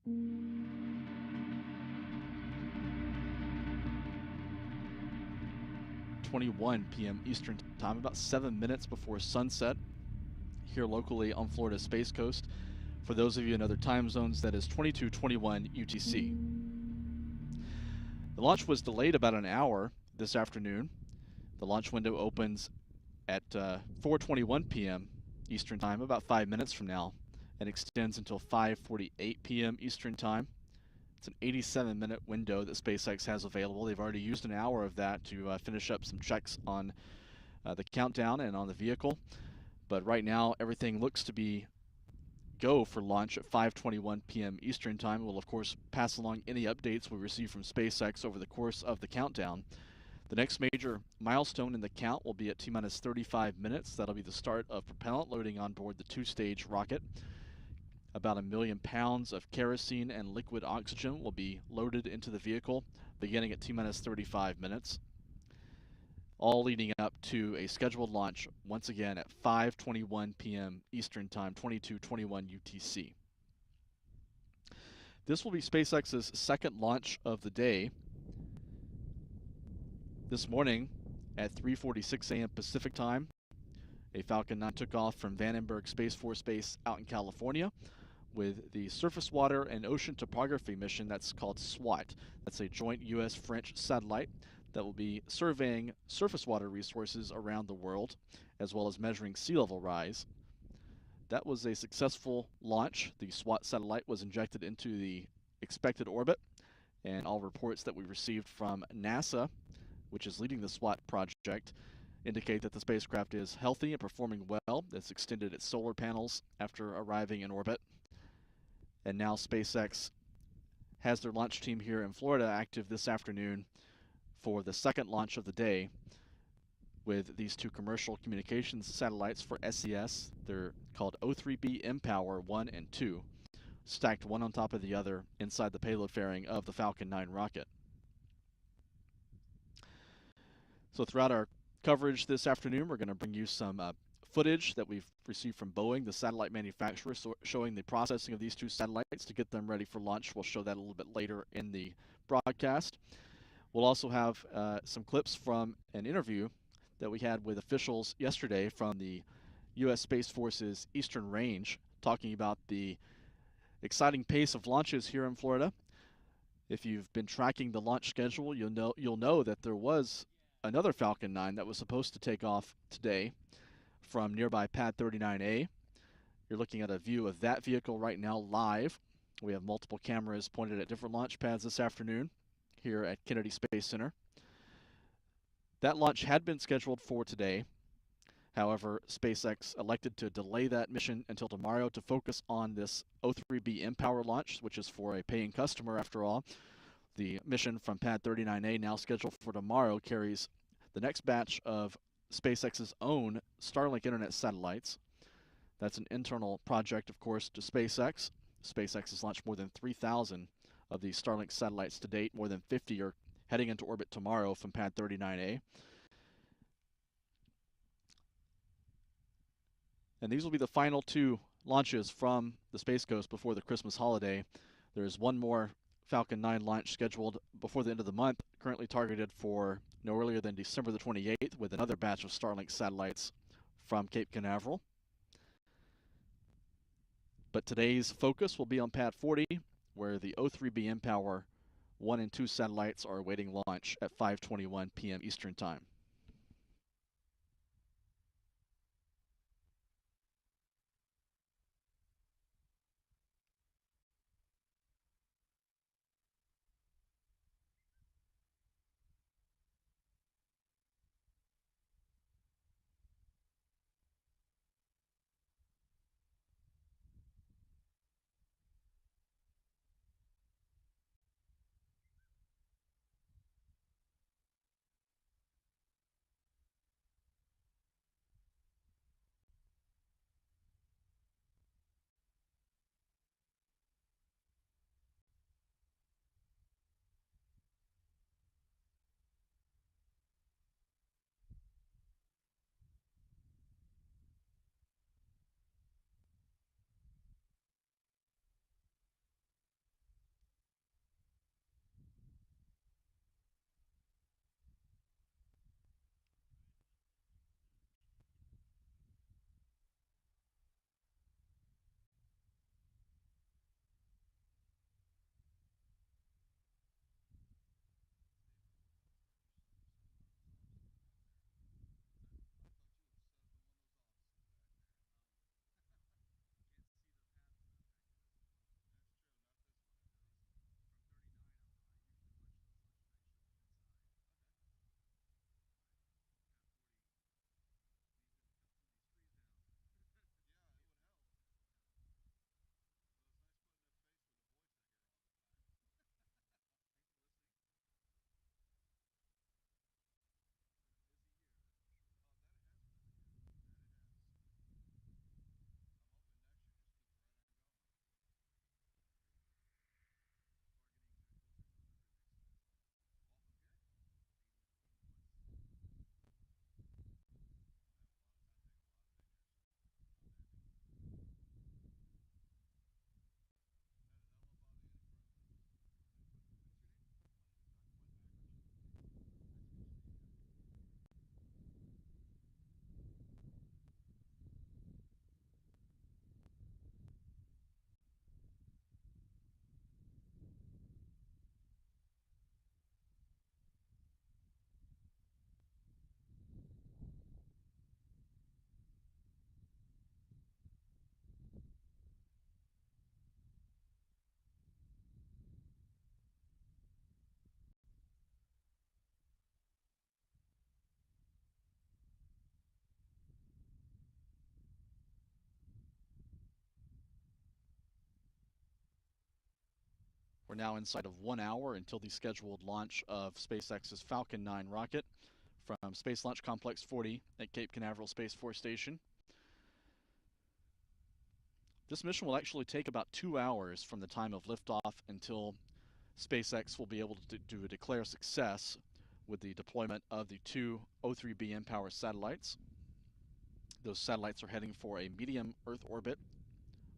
.21 p.m. Eastern Time, about 7 minutes before sunset here locally on Florida's Space Coast. For those of you in other time zones, that is 22:21 UTC. The launch was delayed about an hour this afternoon. The launch window opens at 4:21 p.m. Eastern Time, about 5 minutes from now, and extends until 5:48 p.m. Eastern Time. It's an 87-minute window that SpaceX has available. They've already used an hour of that to finish up some checks on the countdown and on the vehicle. But right now, everything looks to be go for launch at 5:21 p.m. Eastern Time. We'll, of course, pass along any updates we receive from SpaceX over the course of the countdown. The next major milestone in the count will be at T-minus 35 minutes. That'll be the start of propellant loading on board the two-stage rocket. About 1 million pounds of kerosene and liquid oxygen will be loaded into the vehicle beginning at T-minus 35 minutes, all leading up to a scheduled launch once again at 5:21 p.m. Eastern Time, 22:21 UTC. This will be SpaceX's second launch of the day. This morning at 3:46 a.m. Pacific Time, a Falcon 9 took off from Vandenberg Space Force Base out in California with the Surface Water and Ocean Topography mission that's called SWOT. That's a joint U.S.-French satellite that will be surveying surface water resources around the world, as well as measuring sea level rise. That was a successful launch. The SWOT satellite was injected into the expected orbit, and all reports that we received from NASA, which is leading the SWOT project, indicate that the spacecraft is healthy and performing well. It's extended its solar panels after arriving in orbit. And now SpaceX has their launch team here in Florida active this afternoon for the second launch of the day with these two commercial communications satellites for SES. They're called O3B mPOWER 1 and 2, stacked one on top of the other inside the payload fairing of the Falcon 9 rocket. So throughout our coverage this afternoon, we're going to bring you some footage that we've received from Boeing, the satellite manufacturer, showing the processing of these two satellites to get them ready for launch. We'll show that a little bit later in the broadcast. We'll also have some clips from an interview that we had with officials yesterday from the U.S. Space Force's Eastern Range, talking about the exciting pace of launches here in Florida. If you've been tracking the launch schedule, you'll know that there was another Falcon 9 that was supposed to take off today from nearby Pad 39A. You're looking at a view of that vehicle right now live. We have multiple cameras pointed at different launch pads this afternoon here at Kennedy Space Center. That launch had been scheduled for today. However, SpaceX elected to delay that mission until tomorrow to focus on this O3B mPOWER launch, which is for a paying customer after all. The mission from Pad 39A, now scheduled for tomorrow, carries the next batch of SpaceX's own Starlink internet satellites. That's an internal project, of course, to SpaceX. SpaceX has launched more than 3,000 of these Starlink satellites to date. More than 50 are heading into orbit tomorrow from Pad 39A. And these will be the final two launches from the Space Coast before the Christmas holiday. There's one more Falcon 9 launch scheduled before the end of the month, currently targeted for no earlier than December the 28th, with another batch of Starlink satellites from Cape Canaveral. But today's focus will be on Pad 40, where the O3B mPOWER 1 and 2 satellites are awaiting launch at 5:21 p.m. Eastern Time. We're now inside of 1 hour until the scheduled launch of SpaceX's Falcon 9 rocket from Space Launch Complex 40 at Cape Canaveral Space Force Station. This mission will actually take about 2 hours from the time of liftoff until SpaceX will be able to declare success with the deployment of the two O3B mPOWER satellites. Those satellites are heading for a medium Earth orbit,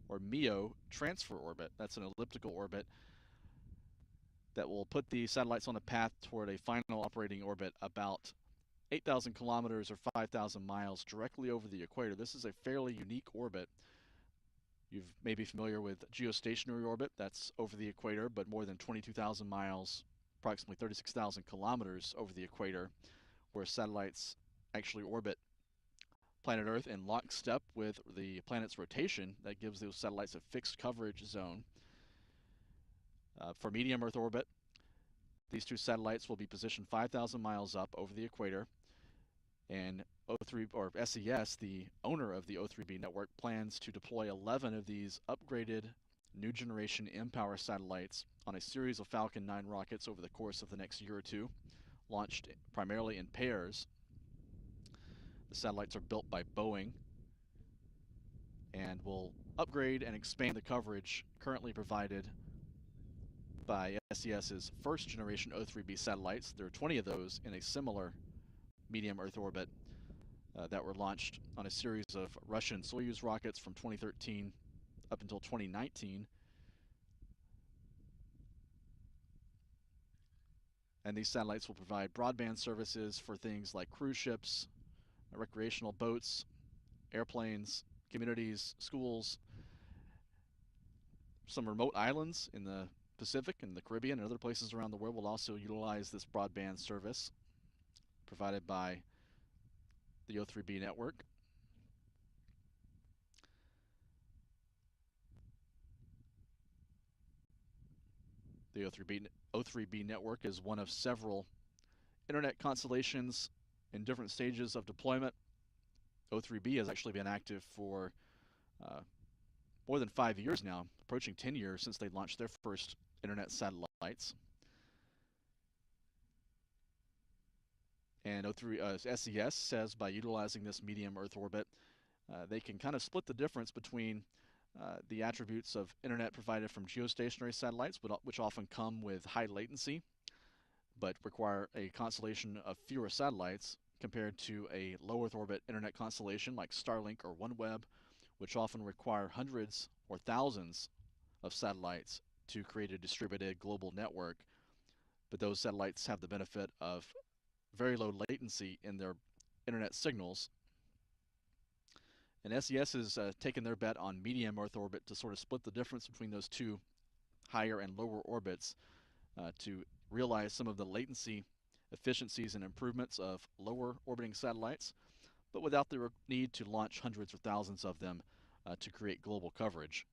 or MEO transfer orbit. That's an elliptical orbit that will put the satellites on a path toward a final operating orbit about 8,000 kilometers or 5,000 miles directly over the equator. This is a fairly unique orbit. You may be familiar with geostationary orbit, that's over the equator, but more than 22,000 miles, approximately 36,000 kilometers over the equator, where satellites actually orbit planet Earth in lockstep with the planet's rotation. That gives those satellites a fixed coverage zone. For medium Earth orbit, these two satellites will be positioned 5,000 miles up over the equator, and SES, the owner of the O3B network, plans to deploy 11 of these upgraded new generation mPOWER satellites on a series of Falcon 9 rockets over the course of the next year or two, launched primarily in pairs. The satellites are built by Boeing and will upgrade and expand the coverage currently provided by SES's first generation O3B satellites. There are 20 of those in a similar medium Earth orbit that were launched on a series of Russian Soyuz rockets from 2013 up until 2019. And these satellites will provide broadband services for things like cruise ships, recreational boats, airplanes, communities, schools. Some remote islands in the Pacific and the Caribbean and other places around the world will also utilize this broadband service provided by the O3B network. The O3B network is one of several internet constellations in different stages of deployment. O3B has actually been active for more than 5 years now, approaching 10 years since they launched their first internet satellites. And SES says by utilizing this medium Earth orbit, they can kind of split the difference between the attributes of internet provided from geostationary satellites, which often come with high latency, but require a constellation of fewer satellites, compared to a low Earth orbit internet constellation like Starlink or OneWeb, which often require hundreds or thousands of satellites to create a distributed global network. But those satellites have the benefit of very low latency in their internet signals. And SES has taken their bet on medium Earth orbit to sort of split the difference between those two higher and lower orbits to realize some of the latency efficiencies and improvements of lower orbiting satellites, but without the need to launch hundreds or thousands of them to create global coverage.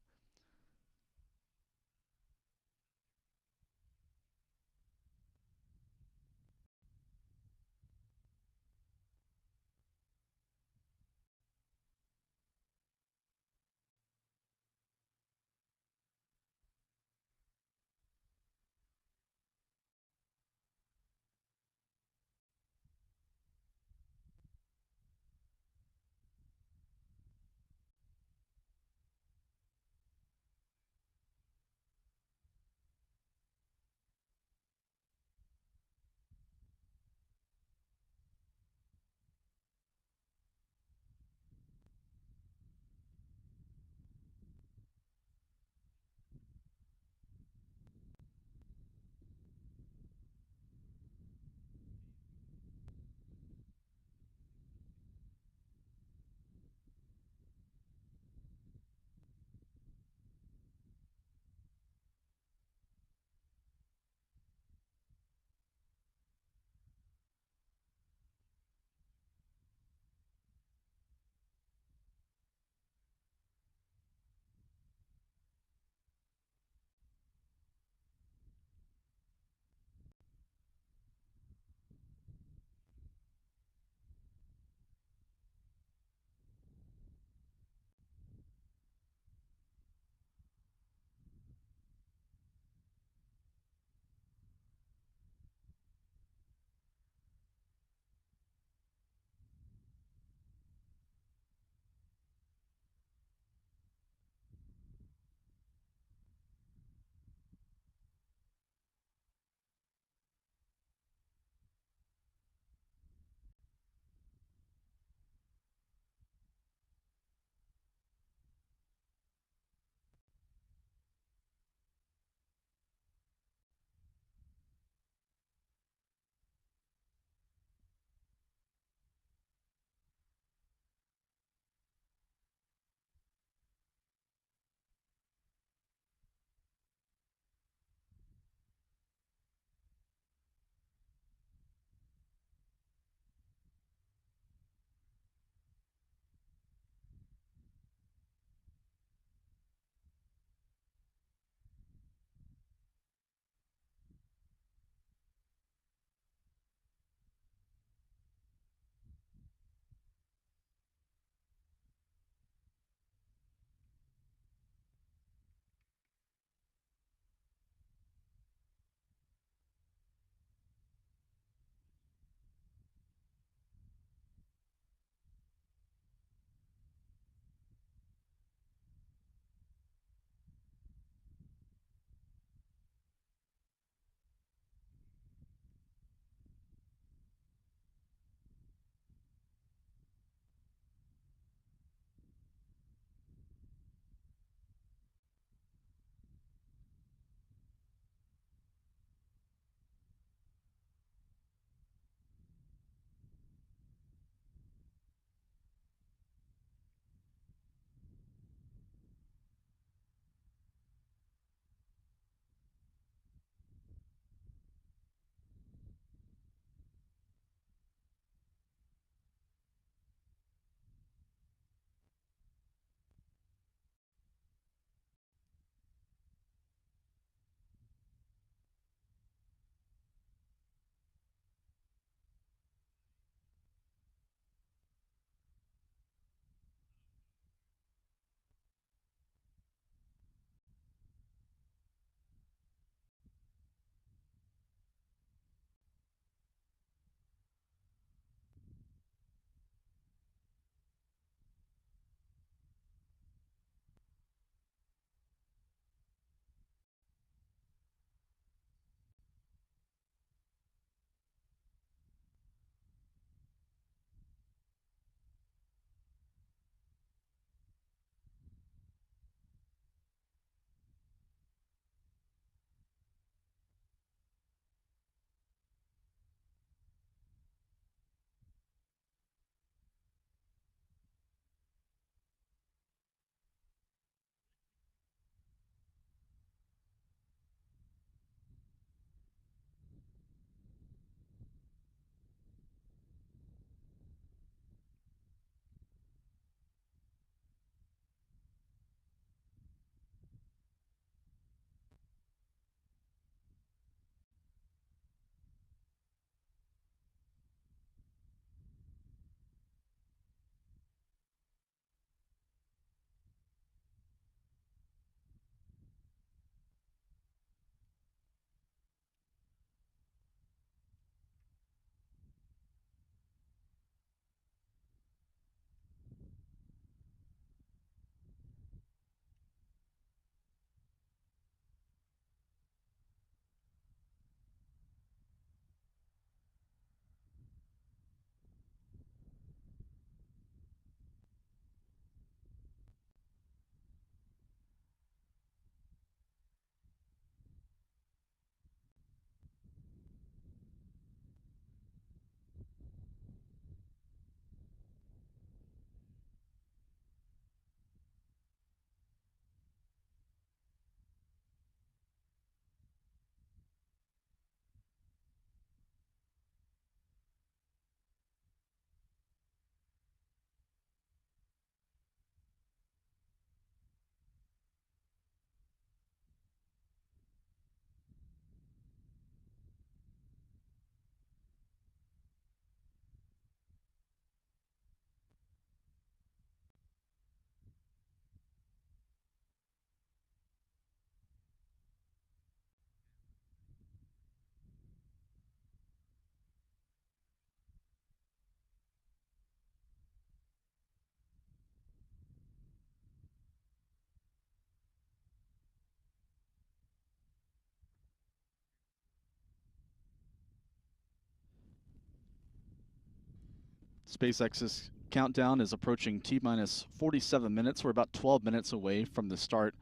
SpaceX's countdown is approaching T-minus 47 minutes. We're about 12 minutes away from the start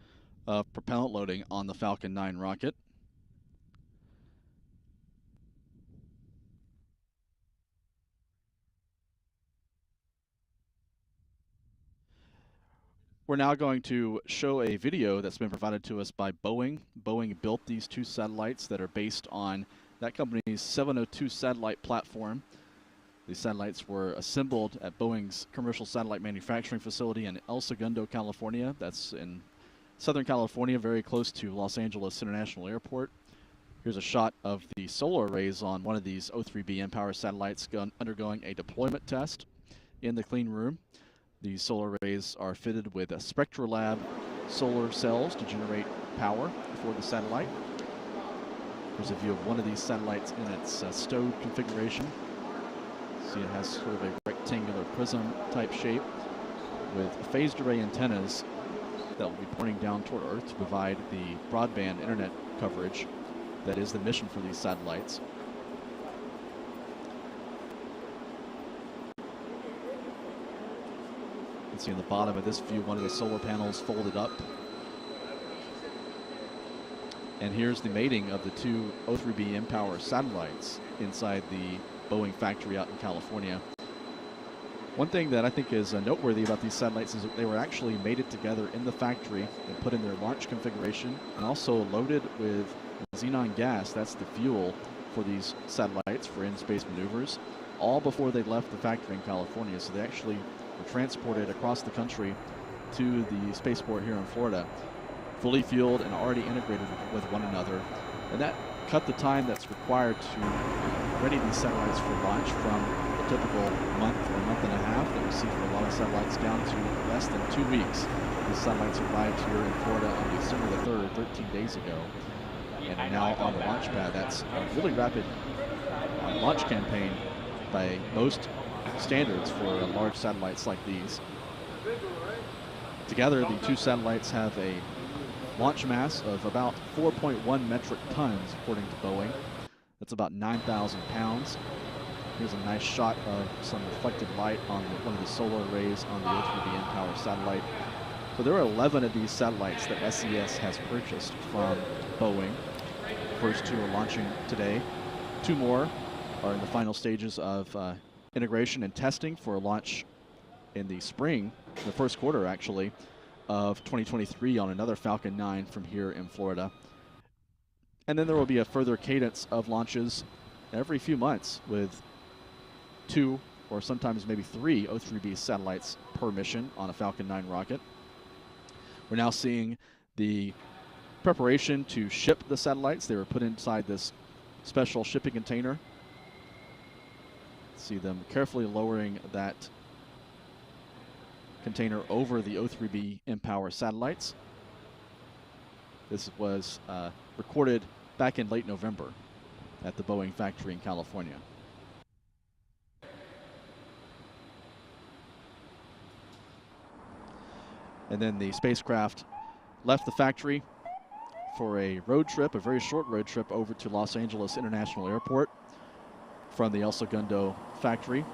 of propellant loading on the Falcon 9 rocket. We're now going to show a video that's been provided to us by Boeing. Boeing built these two satellites that are based on that company's 702 satellite platform. These satellites were assembled at Boeing's commercial satellite manufacturing facility in El Segundo, California. That's in Southern California, very close to Los Angeles International Airport. Here's a shot of the solar arrays on one of these O3B mPOWER satellites undergoing a deployment test in the clean room. These solar arrays are fitted with Spectralab solar cells to generate power for the satellite. Here's a view of one of these satellites in its stowed configuration. See, it has sort of a rectangular prism type shape with phased array antennas that will be pointing down toward Earth to provide the broadband internet coverage that is the mission for these satellites. You can see in the bottom of this view one of the solar panels folded up. And here's the mating of the two O3B mPOWER satellites inside the Boeing factory out in California. One thing that I think is noteworthy about these satellites is that they were actually mated together in the factory and put in their launch configuration and also loaded with xenon gas. That's the fuel for these satellites for in-space maneuvers, all before they left the factory in California. So they actually were transported across the country to the spaceport here in Florida, fully fueled and already integrated with one another. And that cut the time that's required to ready these satellites for launch from a typical month or a month and a half that we see for a lot of satellites down to less than 2 weeks. These satellites arrived here in Florida on December the 3rd, 13 days ago, and are now on the launch pad. That's a really rapid launch campaign by most standards for large satellites like these. Together, the two satellites have a launch mass of about 4.1 metric tons, according to Boeing. That's about 9,000 pounds. Here's a nice shot of some reflected light on one of the solar arrays on the O3B mPOWER satellite. So there are 11 of these satellites that SES has purchased from Boeing. The first two are launching today. 2 more are in the final stages of integration and testing for a launch in the spring, the first quarter actually, of 2023 on another Falcon 9 from here in Florida. And then there will be a further cadence of launches every few months with 2 or sometimes maybe 3 O3B satellites per mission on a Falcon 9 rocket. We're now seeing the preparation to ship the satellites. They were put inside this special shipping container. See them carefully lowering that container over the O3B mPOWER satellites. This was recorded back in late November at the Boeing factory in California. And then the spacecraft left the factory for a road trip, a very short road trip over to Los Angeles International Airport from the El Segundo factory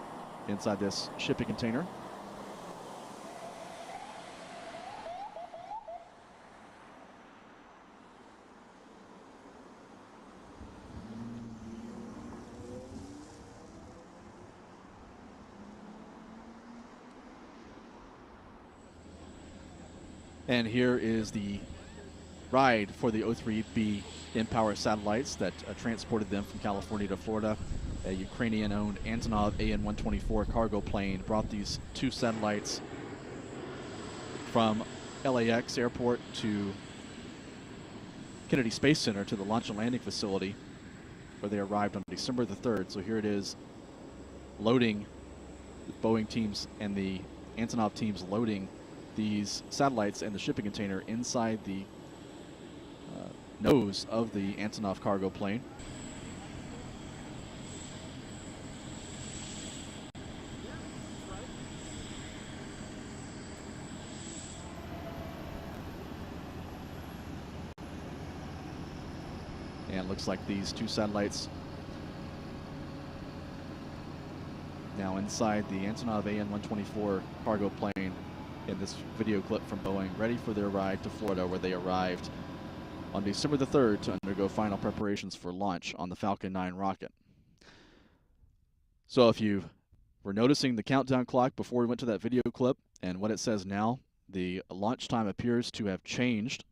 inside this shipping container. And here is the ride for the O3B mPOWER satellites that transported them from California to Florida. A Ukrainian-owned Antonov AN-124 cargo plane brought these two satellites from LAX airport to Kennedy Space Center to the launch and landing facility, where they arrived on December the 3rd. So here it is, loading, the Boeing teams and the Antonov teams loading these satellites and the shipping container inside the nose of the Antonov cargo plane. And it looks like these two satellites now inside the Antonov AN-124 cargo plane in this video clip from Boeing, ready for their ride to Florida, where they arrived on December the 3rd to undergo final preparations for launch on the Falcon 9 rocket. So if you were noticing the countdown clock before we went to that video clip and what it says now, the launch time appears to have changed.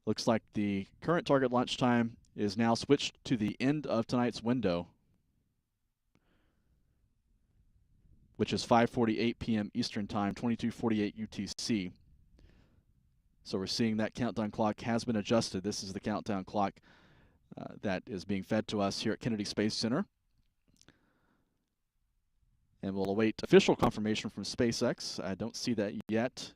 Looks like the current target launch time is now switched to the end of tonight's window, which is 5:48 p.m. Eastern Time, 22:48 UTC. So we're seeing that countdown clock has been adjusted. This is the countdown clock that is being fed to us here at Kennedy Space Center. And we'll await official confirmation from SpaceX. I don't see that yet.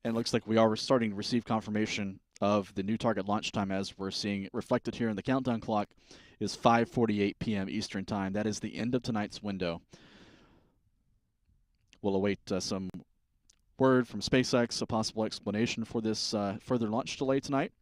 And it looks like we are starting to receive confirmation of the new target launch time, as we're seeing reflected here in the countdown clock is 5:48 p.m. Eastern Time. That is the end of tonight's window. We'll await some word from SpaceX, a possible explanation for this further launch delay tonight.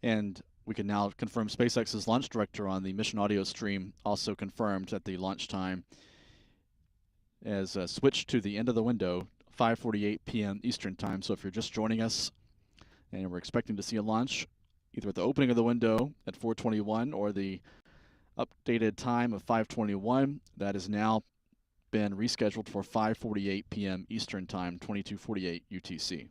And we can now confirm SpaceX's launch director on the mission audio stream also confirmed that the launch time is switched to the end of the window, 5:48 p.m. Eastern Time. So if you're just joining us and we're expecting to see a launch either at the opening of the window at 4:21 or the updated time of 5:21, that has now been rescheduled for 5:48 p.m. Eastern Time, 22:48 UTC.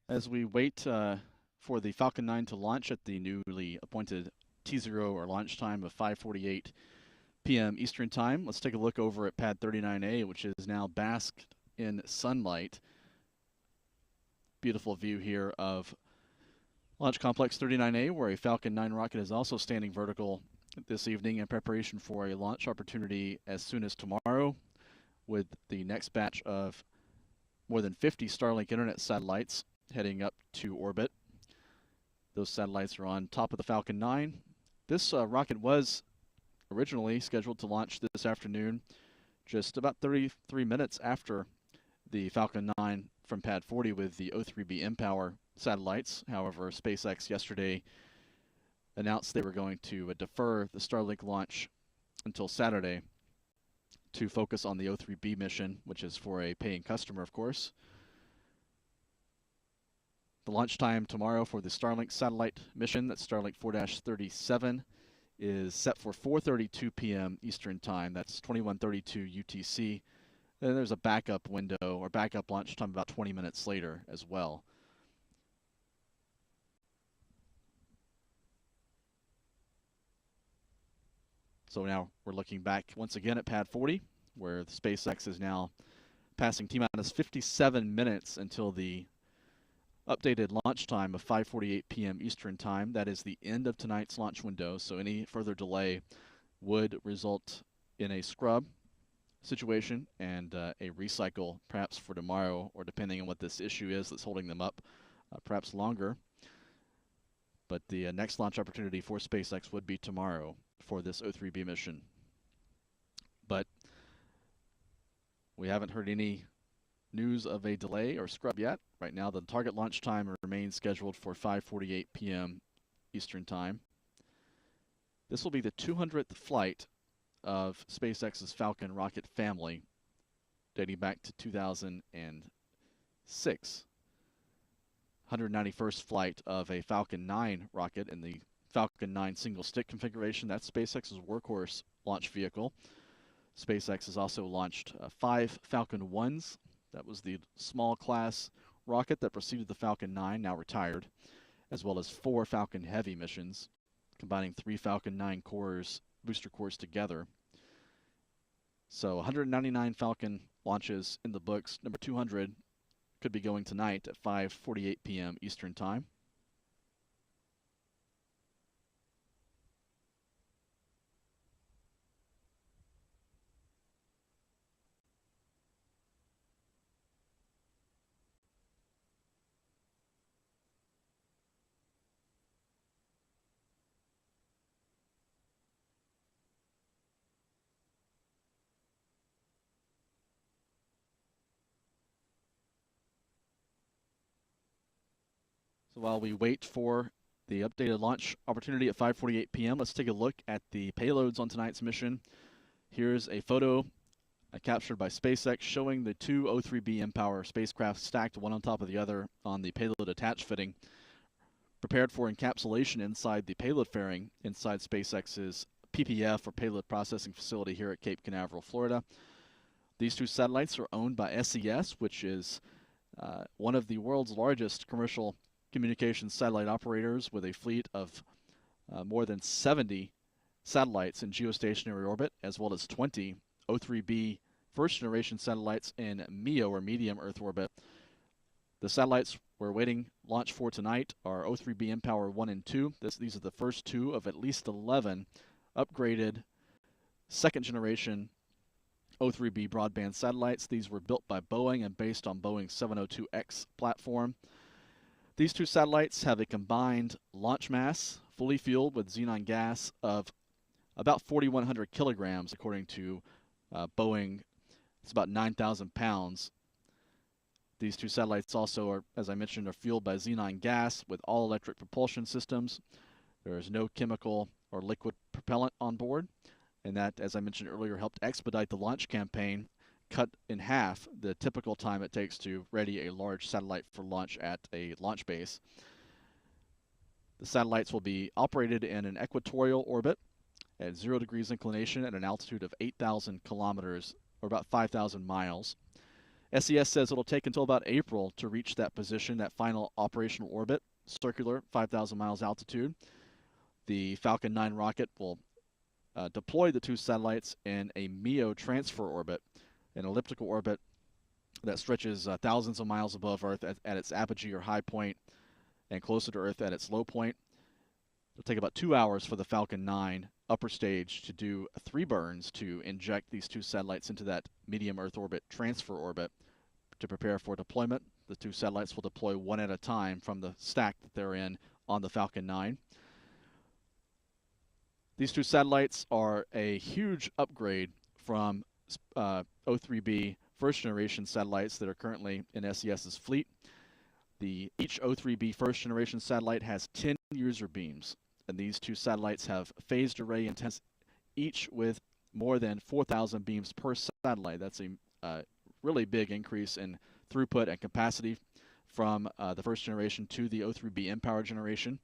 As we wait for the Falcon 9 to launch at the newly appointed T0 or launch time of 5:48 p.m. Eastern Time, let's take a look over at Pad 39A, which is now basked in sunlight. Beautiful view here of Launch Complex 39A, where a Falcon 9 rocket is also standing vertical this evening in preparation for a launch opportunity as soon as tomorrow, with the next batch of more than 50 Starlink internet satellites heading up to orbit. Those satellites are on top of the Falcon 9. This rocket was originally scheduled to launch this afternoon, just about 33 minutes after the Falcon 9 from Pad 40 with the O3B mPOWER satellites. However, SpaceX yesterday announced they were going to defer the Starlink launch until Saturday to focus on the O3B mission, which is for a paying customer, of course. The launch time tomorrow for the Starlink satellite mission, that's Starlink 4-37, is set for 4:32 p.m. Eastern Time. That's 21:32 UTC. Then there's a backup window or backup launch time about 20 minutes later as well. So now we're looking back once again at Pad 40, where the SpaceX is now passing T-minus 57 minutes until the updated launch time of 5:48 p.m. Eastern Time. That is the end of tonight's launch window, so any further delay would result in a scrub situation and a recycle perhaps for tomorrow, or depending on what this issue is that's holding them up, perhaps longer. But the next launch opportunity for SpaceX would be tomorrow for this O3B mission. But we haven't heard any news of a delay or scrub yet. Right now, the target launch time remains scheduled for 5:48 p.m. Eastern Time. This will be the 200th flight of SpaceX's Falcon rocket family, dating back to 2006. 191st flight of a Falcon 9 rocket in the Falcon 9 single-stick configuration. That's SpaceX's workhorse launch vehicle. SpaceX has also launched 5 Falcon 1s. That was the small class rocket that preceded the Falcon 9, now retired, as well as 4 Falcon Heavy missions, combining 3 Falcon 9 cores, booster cores together. So 199 Falcon launches in the books. Number 200 could be going tonight at 5:48 p.m. Eastern Time. So while we wait for the updated launch opportunity at 5:48 p.m., let's take a look at the payloads on tonight's mission. Here's a photo captured by SpaceX showing the 2 O3B mPOWER spacecraft stacked one on top of the other on the payload attach fitting, prepared for encapsulation inside the payload fairing inside SpaceX's PPF, or Payload Processing Facility, here at Cape Canaveral, Florida. These 2 satellites are owned by SES, which is one of the world's largest commercial communications satellite operators, with a fleet of more than 70 satellites in geostationary orbit, as well as 20 O3B first-generation satellites in MEO, or medium Earth orbit. The satellites we're awaiting launch for tonight are O3B mPOWER 1 and 2. These are the first 2 of at least 11 upgraded second-generation O3B broadband satellites. These were built by Boeing and based on Boeing's 702X platform. These 2 satellites have a combined launch mass, fully fueled with xenon gas, of about 4,100 kilograms, according to Boeing. It's about 9,000 pounds. These 2 satellites also are, as I mentioned, are fueled by xenon gas with all-electric propulsion systems. There is no chemical or liquid propellant on board, and that, as I mentioned earlier, helped expedite the launch campaign, cut in half the typical time it takes to ready a large satellite for launch at a launch base. The satellites will be operated in an equatorial orbit at 0 degrees inclination at an altitude of 8,000 kilometers, or about 5,000 miles. SES says it'll take until about April to reach that position, that final operational orbit, circular, 5,000 miles altitude. The Falcon 9 rocket will deploy the two satellites in a MEO transfer orbit, an elliptical orbit that stretches thousands of miles above Earth at its apogee or high point and closer to Earth at its low point. It'll take about 2 hours for the Falcon 9 upper stage to do 3 burns to inject these two satellites into that medium Earth orbit transfer orbit to prepare for deployment. The two satellites will deploy one at a time from the stack that they're in on the Falcon 9. These two satellites are a huge upgrade from O3B first generation satellites that are currently in SES's fleet. Each O3B first generation satellite has 10 user beams, and these two satellites have phased array intensity, each with more than 4,000 beams per satellite. That's a really big increase in throughput and capacity from the first generation to the O3B mPOWER generation.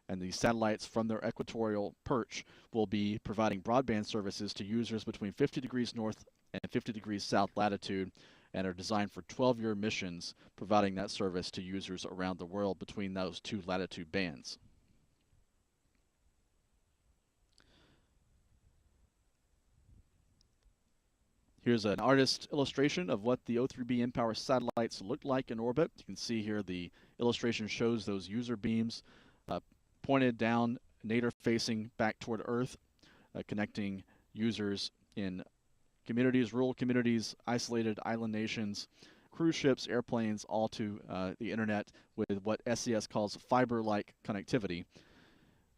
And the satellites from their equatorial perch will be providing broadband services to users between 50 degrees north and 50 degrees south latitude, and are designed for 12-year missions, providing that service to users around the world between those two latitude bands. Here's an artist illustration of what the O3B mPOWER satellites look like in orbit. You can see here the illustration shows those user beams pointed down, nadir facing back toward Earth, connecting users in communities, rural communities, isolated island nations, cruise ships, airplanes, all to the internet with what SES calls fiber-like connectivity.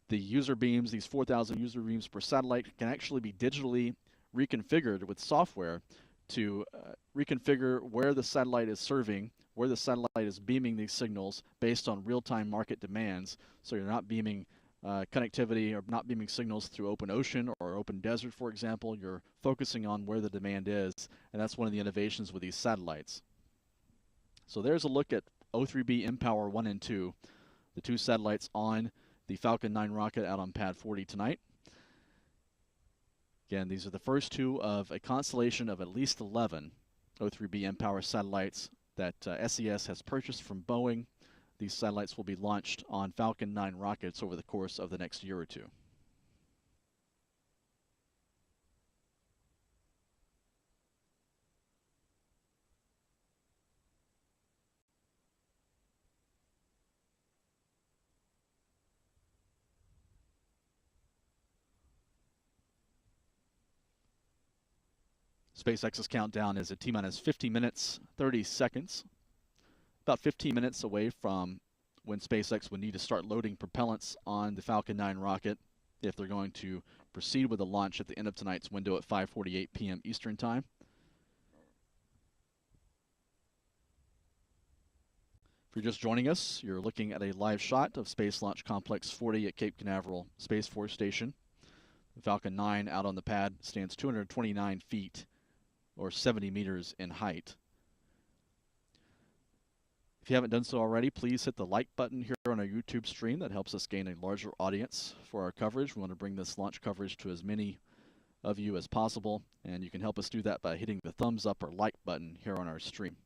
The user beams, these 4,000 user beams per satellite, can actually be digitally reconfigured with software to reconfigure where the satellite is serving, where the satellite is beaming these signals based on real-time market demands. So you're not beaming connectivity or not beaming signals through open ocean or open desert, for example. You're focusing on where the demand is, and that's one of the innovations with these satellites. So there's a look at O3B mPOWER 1 and 2, the two satellites on the Falcon 9 rocket out on pad 40 tonight. Again, these are the first two of a constellation of at least 11 O3B mPOWER satellites that SES has purchased from Boeing. These satellites will be launched on Falcon 9 rockets over the course of the next year or two. SpaceX's countdown is at T-minus 50 minutes, 30 seconds. About 15 minutes away from when SpaceX would need to start loading propellants on the Falcon 9 rocket if they're going to proceed with the launch at the end of tonight's window at 5:48 p.m. Eastern Time. If you're just joining us, you're looking at a live shot of Space Launch Complex 40 at Cape Canaveral Space Force Station. The Falcon 9 out on the pad stands 229 feet or 70 meters in height. If you haven't done so already, please hit the like button here on our YouTube stream. That helps us gain a larger audience for our coverage. We want to bring this launch coverage to as many of you as possible, and you can help us do that by hitting the thumbs up or like button here on our stream.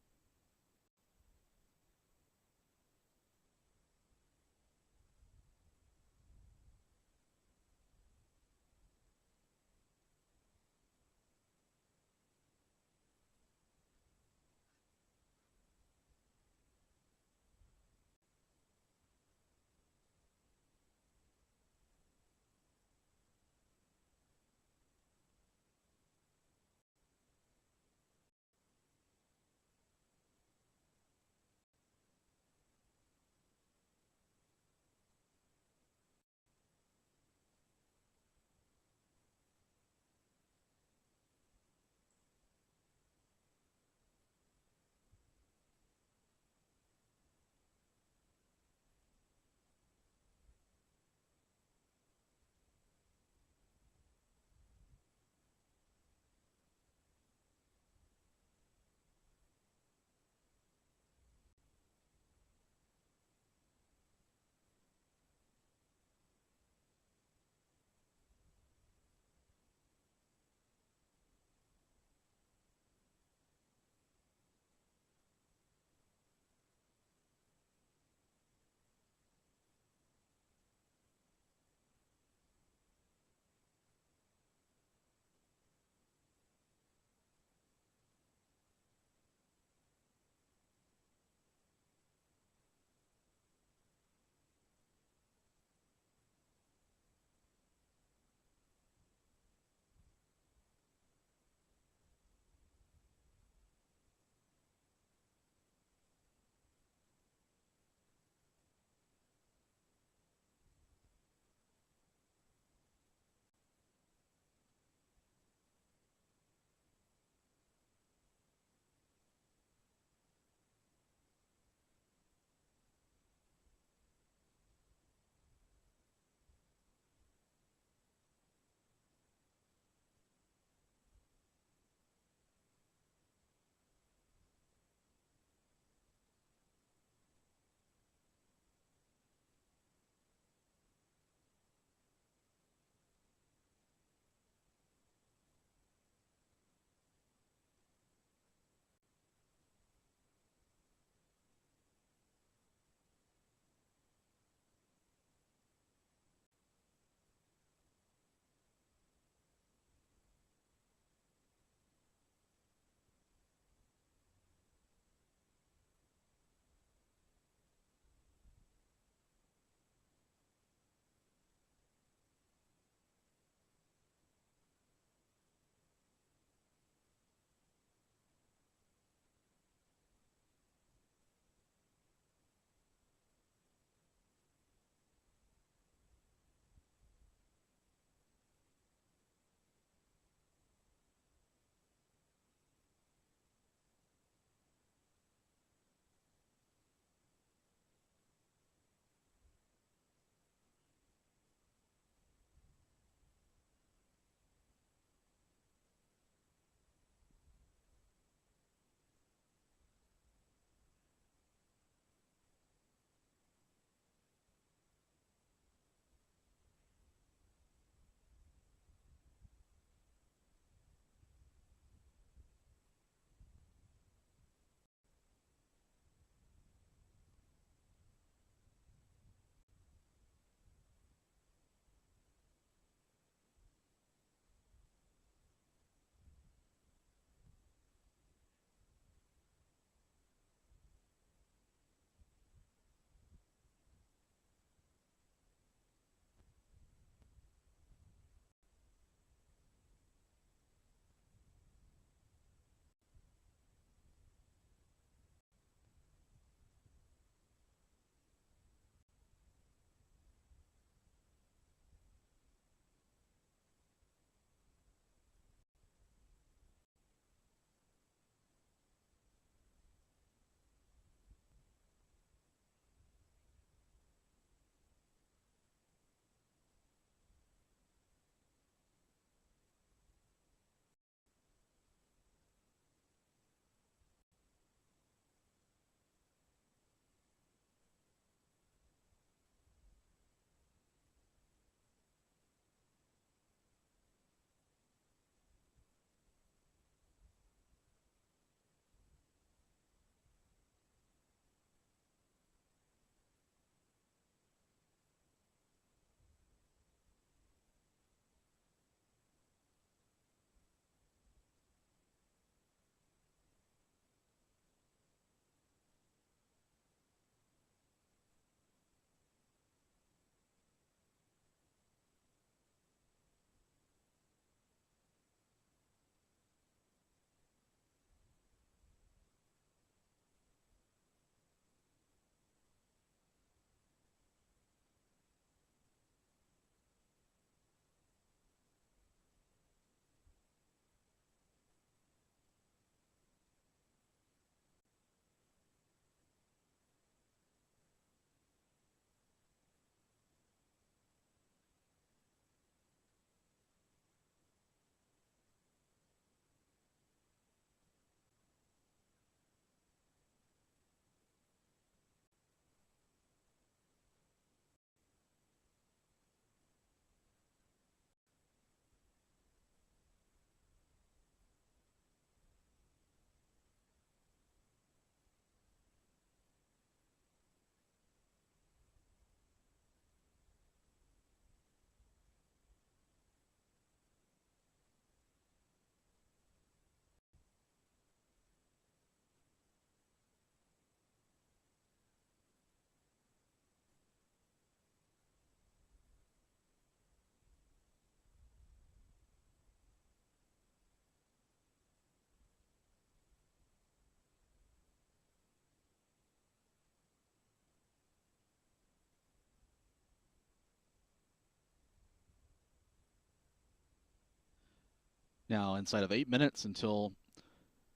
Now, inside of 8 minutes until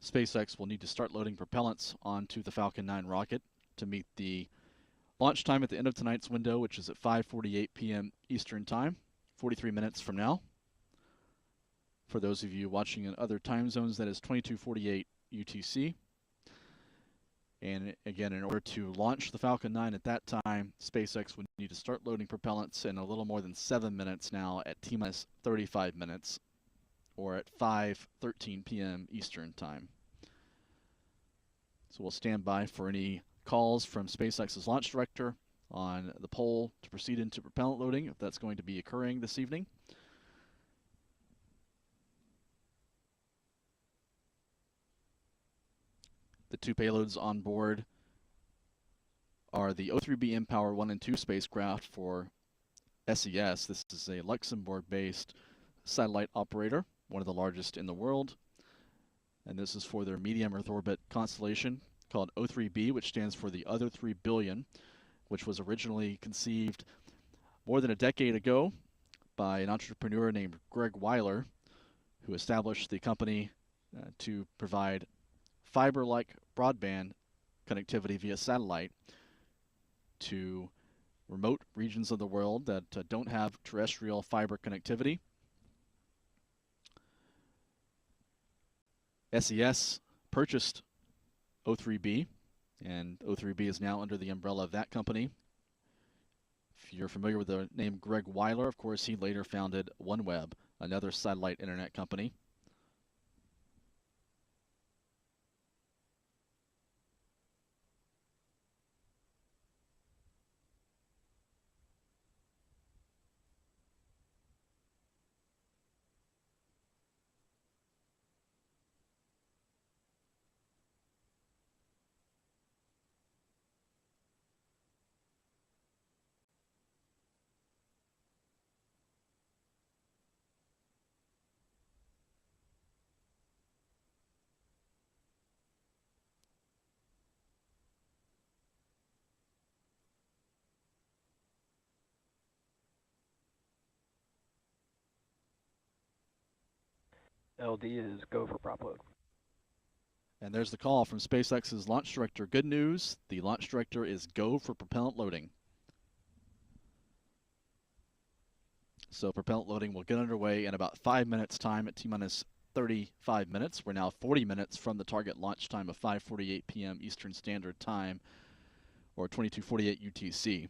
SpaceX will need to start loading propellants onto the Falcon 9 rocket to meet the launch time at the end of tonight's window, which is at 5:48 p.m. Eastern Time, 43 minutes from now. For those of you watching in other time zones, that is 22:48 UTC. And again, in order to launch the Falcon 9 at that time, SpaceX would need to start loading propellants in a little more than 7 minutes now at T-minus 35 minutes, or at 5:13 p.m. Eastern Time. So we'll stand by for any calls from SpaceX's launch director on the poll to proceed into propellant loading, if that's going to be occurring this evening. The two payloads on board are the O3B mPOWER 1 and 2 spacecraft for SES. This is a Luxembourg-based satellite operator, one of the largest in the world. And this is for their medium Earth orbit constellation called O3B, which stands for the Other 3 Billion, which was originally conceived more than a decade ago by an entrepreneur named Greg Weiler, who established the company to provide fiber-like broadband connectivity via satellite to remote regions of the world that don't have terrestrial fiber connectivity. SES purchased O3B, and O3B is now under the umbrella of that company. If you're familiar with the name Greg Weiler, of course, he later founded OneWeb, another satellite internet company. LD is go for prop load. And there's the call from SpaceX's launch director. Good news, the launch director is go for propellant loading. So propellant loading will get underway in about 5 minutes time at T-minus 35 minutes. We're now 40 minutes from the target launch time of 5:48 p.m. Eastern Standard Time, or 22:48 UTC.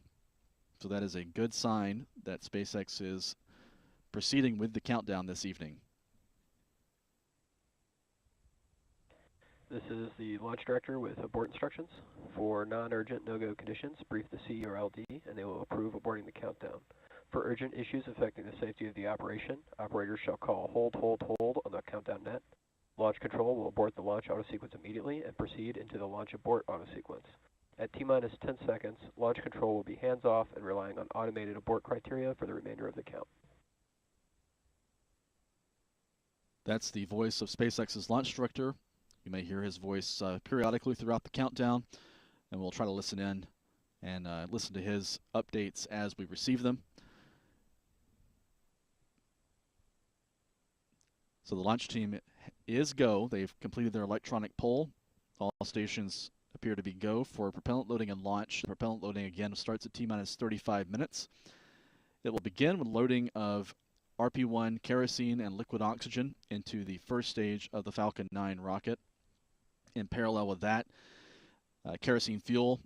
So that is a good sign that SpaceX is proceeding with the countdown this evening. This is the launch director with abort instructions. For non-urgent no-go conditions, brief the C or LD, and they will approve aborting the countdown. For urgent issues affecting the safety of the operation, operators shall call hold, hold, hold on the countdown net. Launch control will abort the launch autosequence immediately and proceed into the launch abort autosequence. At T-minus 10 seconds, launch control will be hands-off and relying on automated abort criteria for the remainder of the count. That's the voice of SpaceX's launch director. You may hear his voice periodically throughout the countdown, and we'll try to listen in and listen to his updates as we receive them. So the launch team is go. They've completed their electronic poll. All stations appear to be go for propellant loading and launch. The propellant loading again starts at T-minus 35 minutes. It will begin with loading of RP-1 kerosene and liquid oxygen into the first stage of the Falcon 9 rocket. In parallel with that, kerosene fuel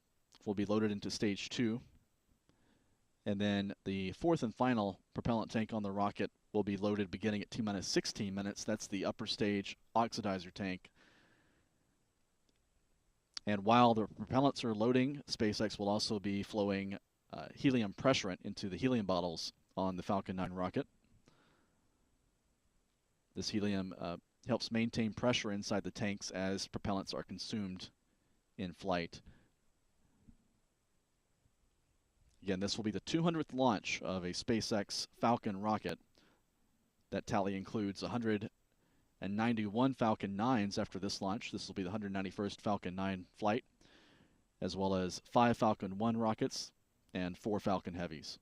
will be loaded into stage 2. And then the fourth and final propellant tank on the rocket will be loaded beginning at T-minus 16 minutes. That's the upper stage oxidizer tank. And while the propellants are loading, SpaceX will also be flowing helium pressurant into the helium bottles on the Falcon 9 rocket. This helium helps maintain pressure inside the tanks as propellants are consumed in flight. Again, this will be the 200th launch of a SpaceX Falcon rocket. That tally includes 191 Falcon 9s after this launch. This will be the 191st Falcon 9 flight, as well as 5 Falcon 1 rockets and 4 Falcon Heavies.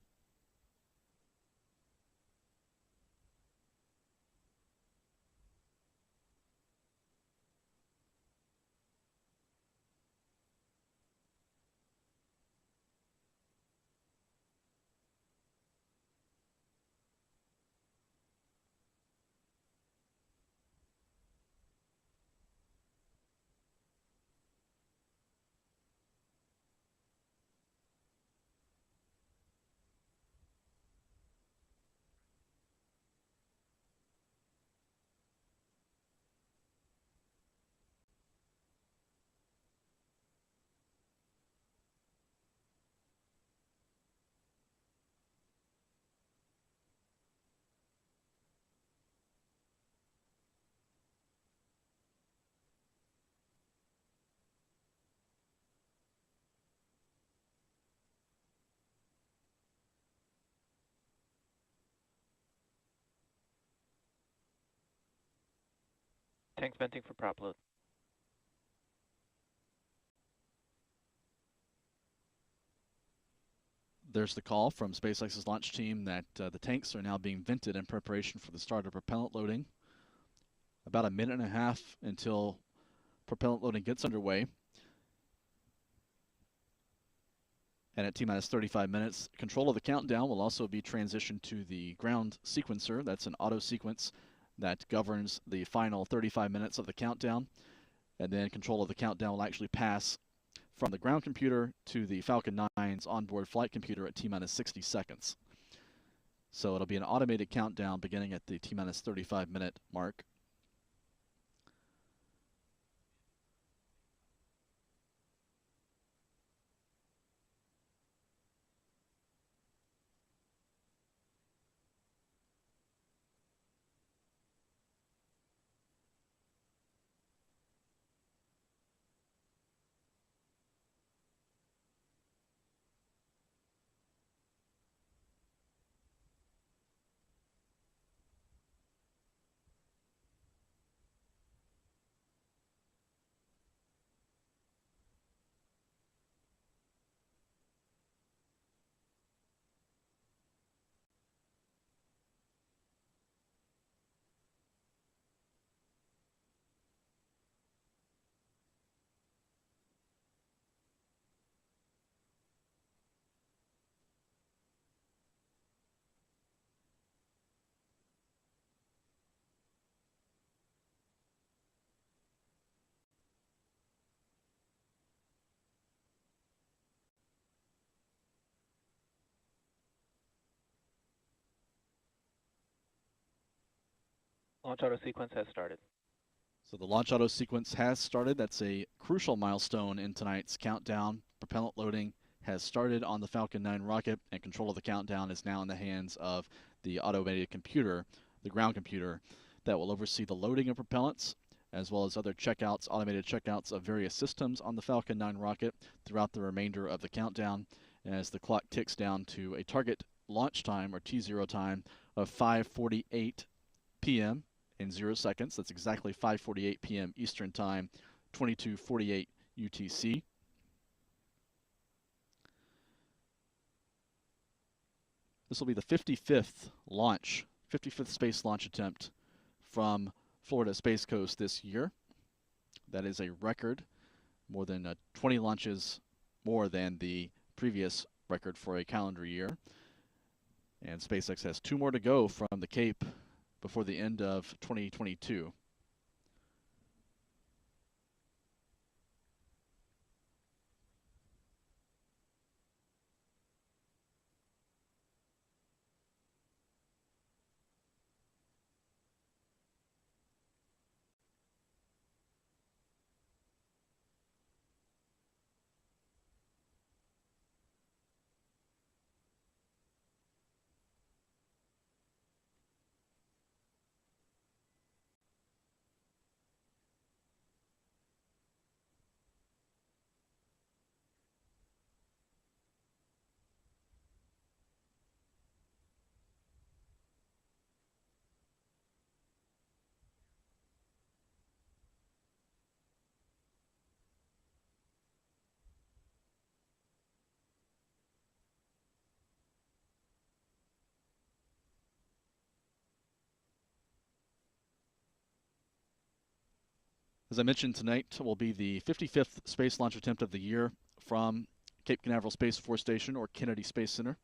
Tanks venting for prop load. There's the call from SpaceX's launch team that the tanks are now being vented in preparation for the start of propellant loading. About a minute and a half until propellant loading gets underway. And at T-minus 35 minutes, control of the countdown will also be transitioned to the ground sequencer. That's an auto sequence that governs the final 35 minutes of the countdown. And then control of the countdown will actually pass from the ground computer to the Falcon 9's onboard flight computer at T-minus 60 seconds. So it'll be an automated countdown beginning at the T-minus 35 minute mark. Launch auto sequence has started. So the launch auto sequence has started. That's a crucial milestone in tonight's countdown. Propellant loading has started on the Falcon 9 rocket, and control of the countdown is now in the hands of the automated computer, the ground computer, that will oversee the loading of propellants, as well as other checkouts, automated checkouts of various systems on the Falcon 9 rocket throughout the remainder of the countdown, as the clock ticks down to a target launch time, or T0 time, of 5:48 p.m. in 0 seconds. That's exactly 5:48 p.m. Eastern Time, 22:48 UTC. This will be the 55th launch, 55th space launch attempt from Florida Space Coast this year. That is a record, more than 20 launches more than the previous record for a calendar year. And SpaceX has 2 more to go from the Cape before the end of 2022. As I mentioned, tonight will be the 55th space launch attempt of the year from Cape Canaveral Space Force Station, or Kennedy Space Center.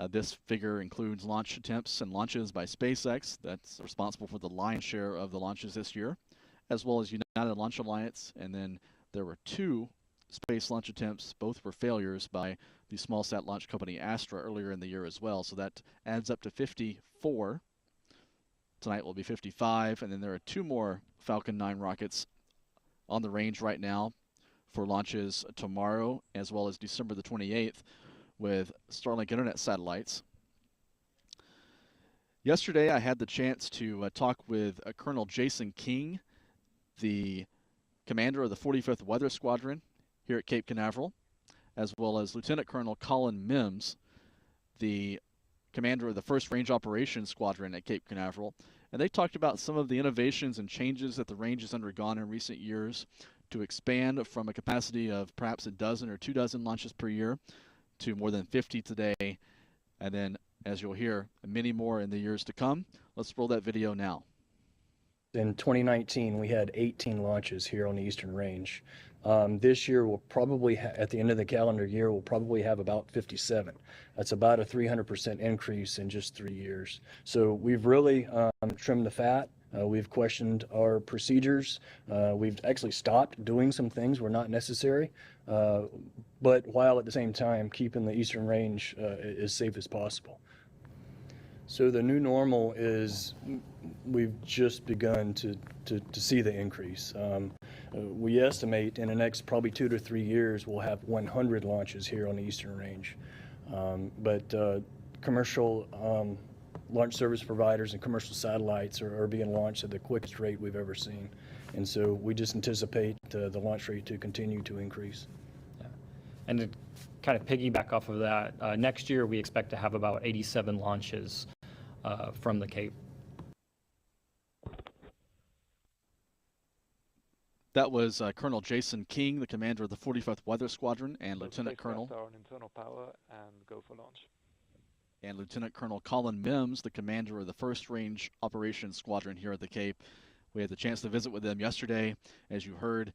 This figure includes launch attempts and launches by SpaceX, that's responsible for the lion's share of the launches this year, as well as United Launch Alliance, and then there were 2 space launch attempts. Both were failures by the small sat launch company Astra earlier in the year as well, so that adds up to 54. Tonight will be 55, and then there are 2 more Falcon 9 rockets on the range right now for launches tomorrow, as well as December the 28th with Starlink Internet satellites. Yesterday, I had the chance to talk with Colonel Jason King, the commander of the 45th Weather Squadron here at Cape Canaveral, as well as Lieutenant Colonel Colin Mims, the commander of the 1st Range Operations Squadron at Cape Canaveral, and they talked about some of the innovations and changes that the range has undergone in recent years to expand from a capacity of perhaps a dozen or 2 dozen launches per year to more than 50 today, and then, as you'll hear, many more in the years to come. Let's roll that video now. In 2019, we had 18 launches here on the Eastern Range. This year, we'll probably, at the end of the calendar year, we'll probably have about 57. That's about a 300% increase in just 3 years. So we've really trimmed the fat. We've questioned our procedures. We've actually stopped doing some things were not necessary, but while at the same time keeping the Eastern Range as safe as possible. So the new normal is we've just begun to see the increase. We estimate in the next probably 2 to 3 years we'll have 100 launches here on the Eastern Range. But commercial launch service providers and commercial satellites are being launched at the quickest rate we've ever seen. And so we just anticipate the launch rate to continue to increase. Yeah. And to kind of piggyback off of that, next year we expect to have about 87 launches from the Cape. That was Colonel Jason King, the commander of the 45th Weather Squadron, and Lieutenant Colonel internal power and go for launch. And Lieutenant Colonel Colin Mims, the commander of the 1st Range Operations Squadron here at the Cape. We had the chance to visit with them yesterday. As you heard,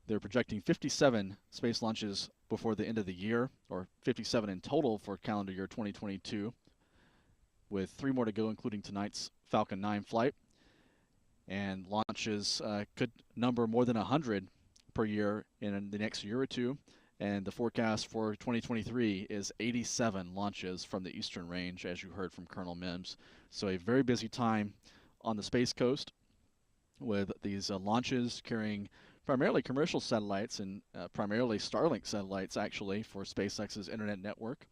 they're projecting 57 space launches before the end of the year, or 57 in total for calendar year 2022, with 3 more to go, including tonight's Falcon 9 flight. And launches could number more than 100 per year in the next year or two. And the forecast for 2023 is 87 launches from the Eastern Range, as you heard from Colonel Mims. So a very busy time on the Space Coast with these launches carrying primarily commercial satellites and primarily Starlink satellites, actually, for SpaceX's internet network.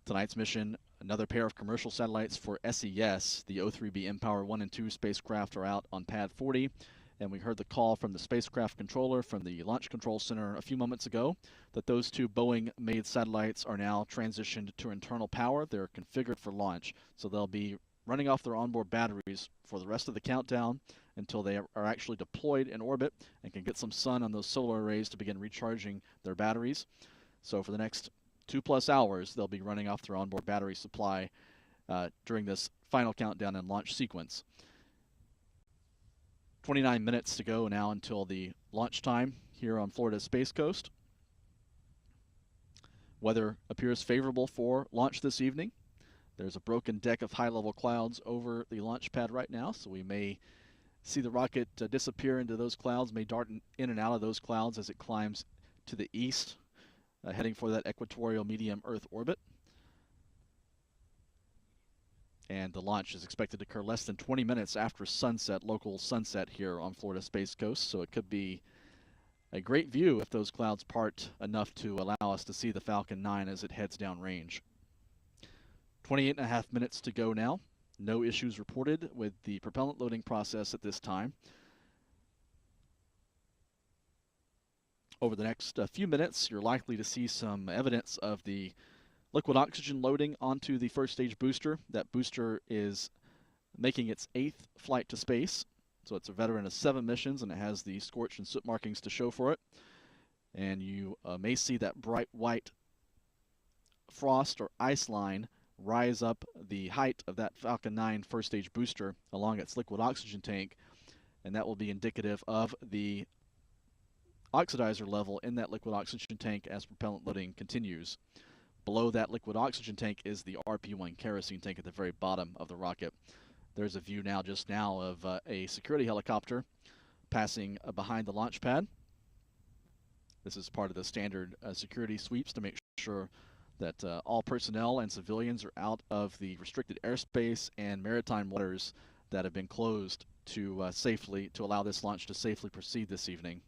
Tonight's mission, another pair of commercial satellites for SES. The O3B mPOWER 1 and 2 spacecraft are out on pad 40. And we heard the call from the spacecraft controller from the Launch Control Center a few moments ago that those 2 Boeing-made satellites are now transitioned to internal power. They're configured for launch, so they'll be running off their onboard batteries for the rest of the countdown until they are actually deployed in orbit and can get some sun on those solar arrays to begin recharging their batteries. So for the next 2+ hours, they'll be running off their onboard battery supply during this final countdown and launch sequence. 29 minutes to go now until the launch time here on Florida's Space Coast. Weather appears favorable for launch this evening. There's a broken deck of high-level clouds over the launch pad right now, so we may see the rocket disappear into those clouds, may dart in and out of those clouds as it climbs to the east, heading for that equatorial medium Earth orbit. And the launch is expected to occur less than 20 minutes after sunset, local sunset here on Florida Space Coast. So it could be a great view if those clouds part enough to allow us to see the Falcon 9 as it heads downrange. 28.5 minutes to go now. No issues reported with the propellant loading process at this time. Over the next few minutes, you're likely to see some evidence of the liquid oxygen loading onto the first stage booster. That booster is making its 8th flight to space. So it's a veteran of 7 missions, and it has the scorch and soot markings to show for it. And you may see that bright white frost or ice line rise up the height of that Falcon 9 first stage booster along its liquid oxygen tank. And that will be indicative of the oxidizer level in that liquid oxygen tank as propellant loading continues. Below that liquid oxygen tank is the RP-1 kerosene tank at the very bottom of the rocket. There's a view just now of a security helicopter passing behind the launch pad. This is part of the standard security sweeps to make sure that all personnel and civilians are out of the restricted airspace and maritime waters that have been closed to allow this launch to safely proceed this evening.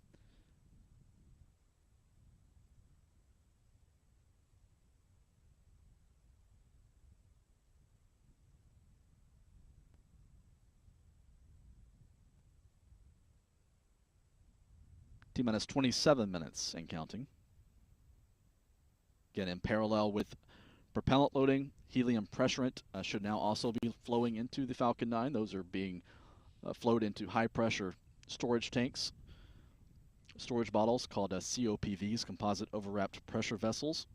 T-minus 27 minutes and counting. Again, in parallel with Propellant loading, helium pressurant should now also be flowing into the Falcon 9. Those are being flowed into high-pressure storage tanks, storage bottles called COPVs, composite overwrapped pressure vessels.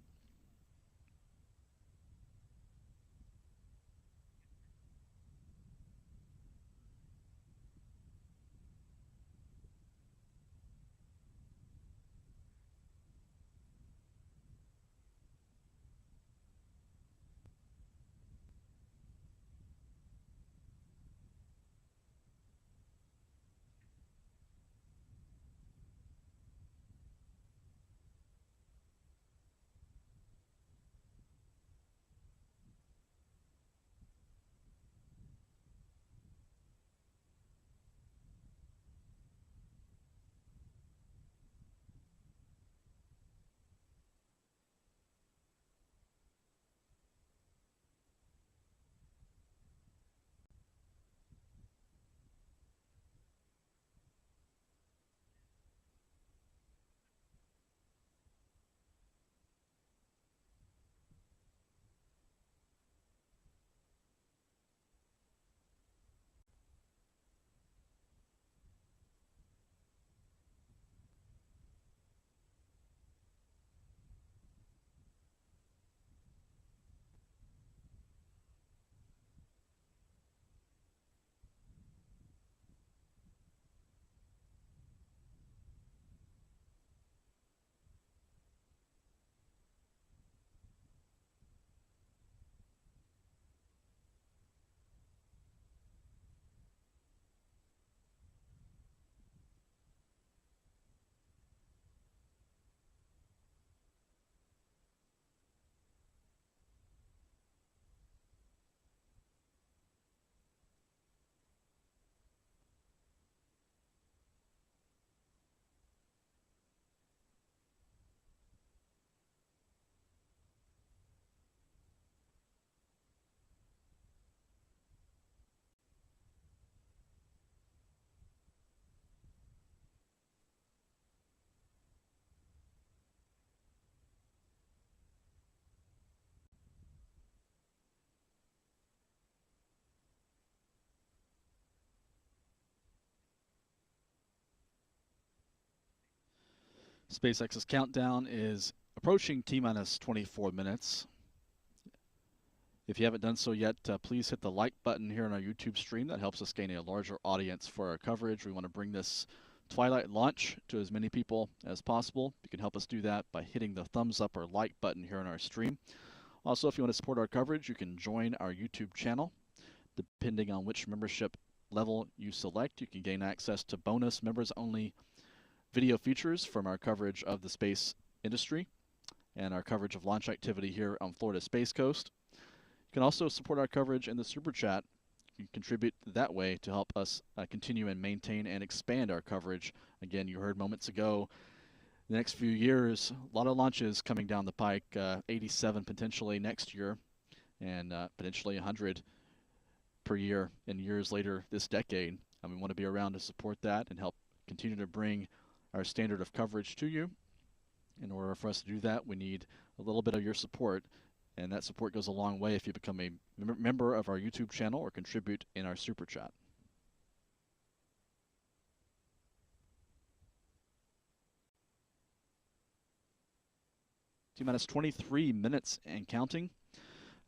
SpaceX's countdown is approaching T-minus 24 minutes. If you haven't done so yet, please hit the like button here on our YouTube stream. That helps us gain a larger audience for our coverage. We want to bring this Twilight launch to as many people as possible. You can help us do that by hitting the thumbs up or like button here on our stream. Also, if you want to support our coverage, you can join our YouTube channel. Depending on which membership level you select, you can gain access to bonus members-only video features from our coverage of the space industry and our coverage of launch activity here on Florida Space Coast. You can also support our coverage in the Super Chat. You can contribute that way to help us continue and maintain and expand our coverage. Again, you heard moments ago, the next few years, a lot of launches coming down the pike, 87 potentially next year, and potentially 100 per year in years later this decade. And we want to be around to support that and help continue to bring our standard of coverage to you. In order for us to do that, we need a little bit of your support, and that support goes a long way if you become a member of our YouTube channel or contribute in our Super Chat. T-minus 23 minutes and counting.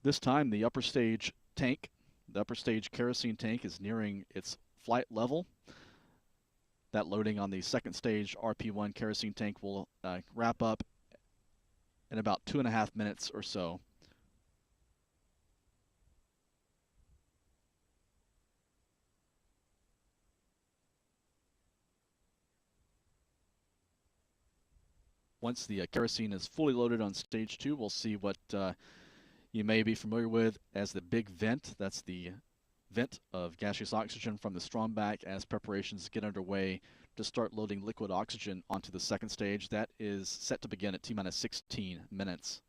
This time the upper stage tank, the upper stage kerosene tank, is nearing its flight level. That loading on the second stage RP1 kerosene tank will wrap up in about 2.5 minutes or so. Once the kerosene is fully loaded on stage 2, we'll see what you may be familiar with as the big vent. That's the vent of gaseous oxygen from the Stromback as preparations get underway to start loading liquid oxygen onto the second stage. That is set to begin at T-minus 16 minutes.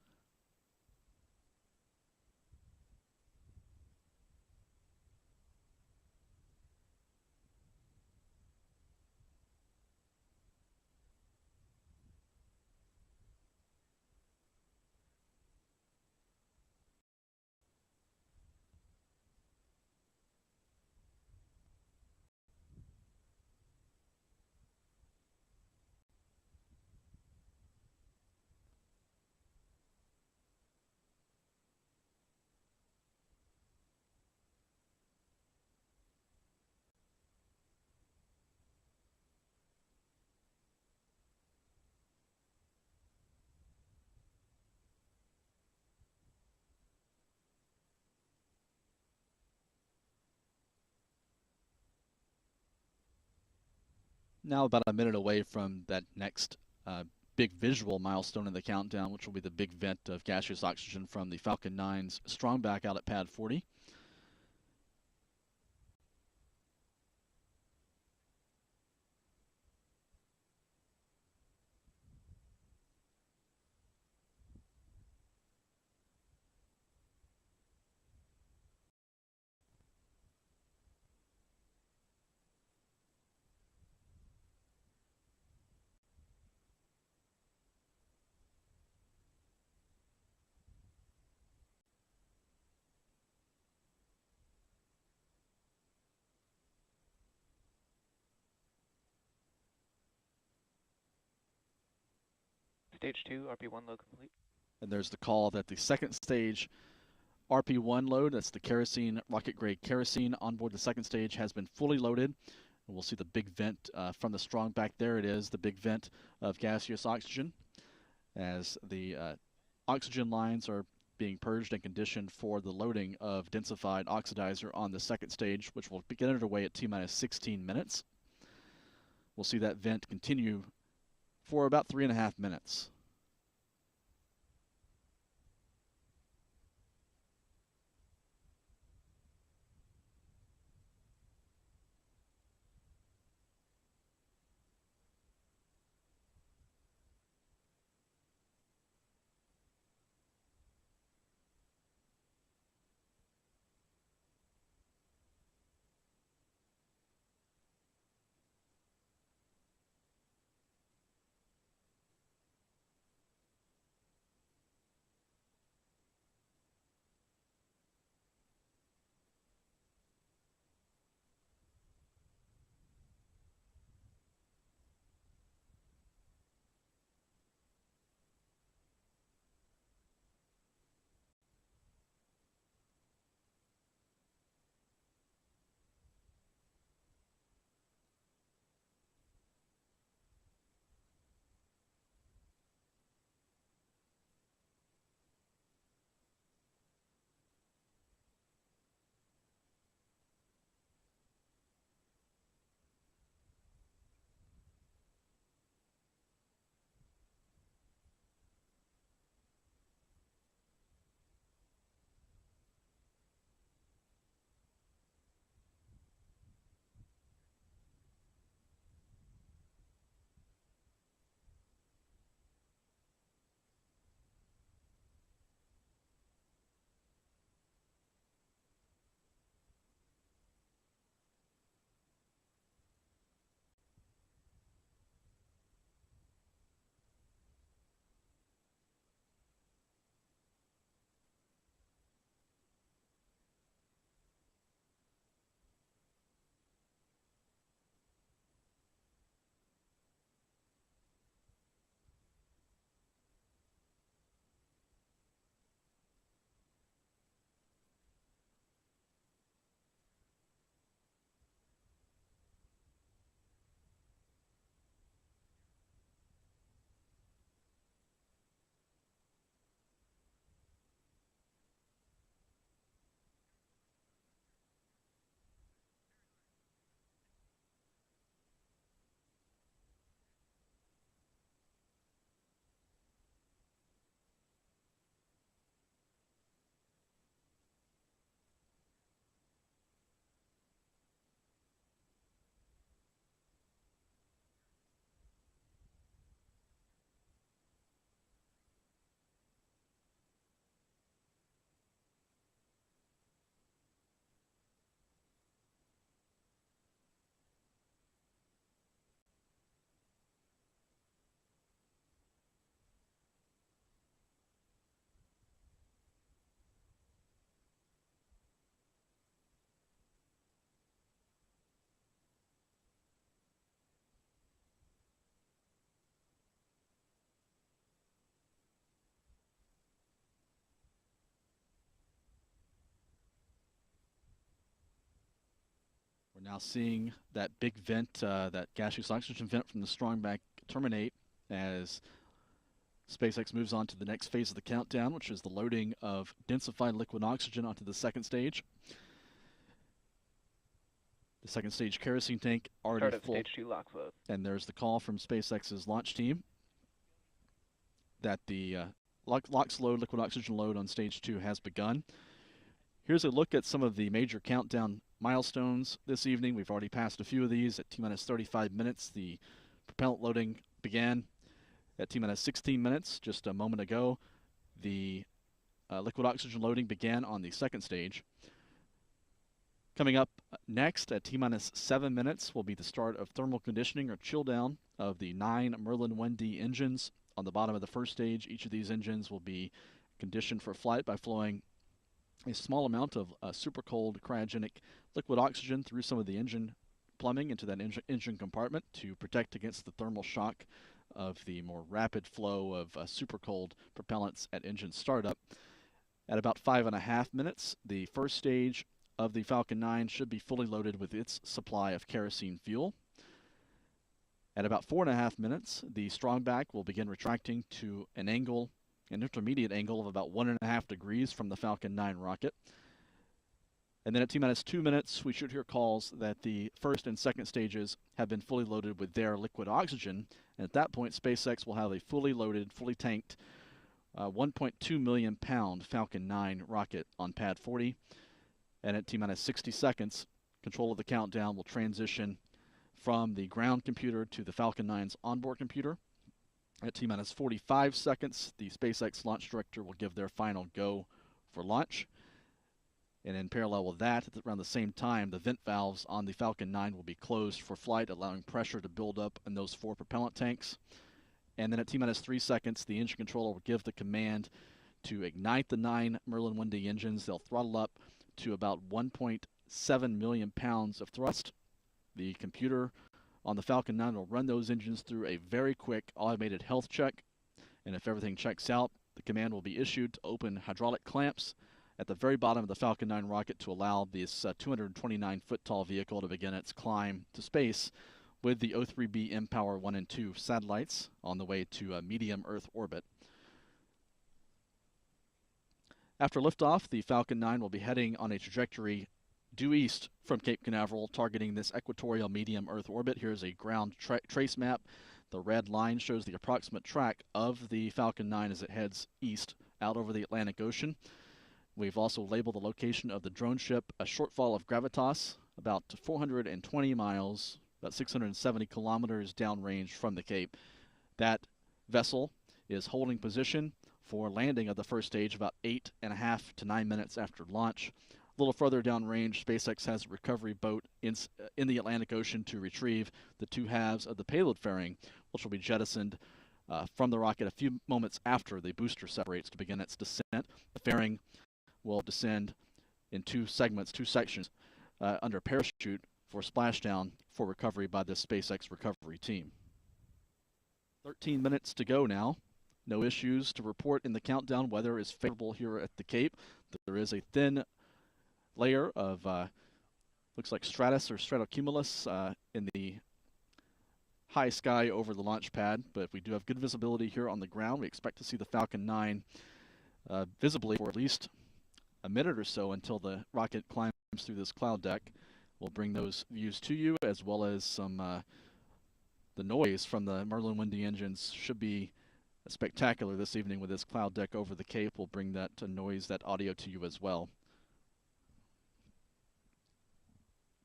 Now about a minute away from that next big visual milestone in the countdown, which will be the big vent of gaseous oxygen from the Falcon 9's strongback out at pad 40. Stage 2, RP1 load complete. And there's the call that the second stage RP1 load, that's the kerosene, rocket grade kerosene on board the second stage, has been fully loaded. And we'll see the big vent from the strongback. There it is, the big vent of gaseous oxygen, as the oxygen lines are being purged and conditioned for the loading of densified oxidizer on the second stage, which will get underway at T-minus 16 minutes. We'll see that vent continue for about 3.5 minutes. We're now seeing that big vent, that gaseous oxygen vent from the strongback terminate as SpaceX moves on to the next phase of the countdown, which is the loading of densified liquid oxygen onto the second stage. The second stage kerosene tank already Start of full. stage 2 LOX load. And there's the call from SpaceX's launch team that the LOX load, liquid oxygen load on stage 2 has begun. Here's a look at some of the major countdown milestones this evening. We've already passed a few of these. At T-minus 35 minutes, the propellant loading began. At T-minus 16 minutes, just a moment ago, the liquid oxygen loading began on the second stage. Coming up next at T-minus 7 minutes will be the start of thermal conditioning or chill down of the 9 Merlin 1D engines on the bottom of the first stage. Each of these engines will be conditioned for flight by flowing a small amount of super cold cryogenic liquid oxygen through some of the engine plumbing into that engine compartment to protect against the thermal shock of the more rapid flow of super cold propellants at engine startup. At about 5.5 minutes, the first stage of the Falcon 9 should be fully loaded with its supply of kerosene fuel. At about 4.5 minutes, the strongback will begin retracting to an intermediate angle of about 1.5 degrees from the Falcon 9 rocket. And then at T-minus 2 minutes, we should hear calls that the first and second stages have been fully loaded with their liquid oxygen. And at that point, SpaceX will have a fully loaded, fully tanked 1.2 million pound Falcon 9 rocket on pad 40. And at T-minus 60 seconds, control of the countdown will transition from the ground computer to the Falcon 9's onboard computer. At T-minus 45 seconds, the SpaceX launch director will give their final go for launch. And in parallel with that, around the same time, the vent valves on the Falcon 9 will be closed for flight, allowing pressure to build up in those 4 propellant tanks. And then at T-minus 3 seconds, the engine controller will give the command to ignite the 9 Merlin 1D engines. They'll throttle up to about 1.7 million pounds of thrust. The computer on the Falcon 9 will run those engines through a very quick automated health check. And if everything checks out, the command will be issued to open hydraulic clamps at the very bottom of the Falcon 9 rocket to allow this 229-foot-tall vehicle to begin its climb to space with the O3B mPOWER 1 and 2 satellites on the way to a medium Earth orbit. After liftoff, the Falcon 9 will be heading on a trajectory due east from Cape Canaveral, targeting this equatorial medium Earth orbit. Here's a ground trace map. The red line shows the approximate track of the Falcon 9 as it heads east out over the Atlantic Ocean. We've also labeled the location of the drone ship, a shortfall of gravitas, about 420 miles, about 670 kilometers downrange from the Cape. That vessel is holding position for landing of the first stage about 8.5 to 9 minutes after launch. A little further downrange, SpaceX has a recovery boat in the Atlantic Ocean to retrieve the 2 halves of the payload fairing, which will be jettisoned from the rocket a few moments after the booster separates to begin its descent. The fairing will descend in 2 segments, 2 sections under parachute for splashdown for recovery by the SpaceX recovery team. 13 minutes to go now. No issues to report in the countdown. Weather is favorable here at the Cape. There is a thin layer of looks like stratus or stratocumulus in the high sky over the launch pad, but we do have good visibility here on the ground. We expect to see the Falcon 9 visibly for at least a minute or so until the rocket climbs through this cloud deck. We'll bring those views to you, as well as some the noise from the Merlin 1D engines should be spectacular this evening with this cloud deck over the Cape. We'll bring that noise, that audio to you as well.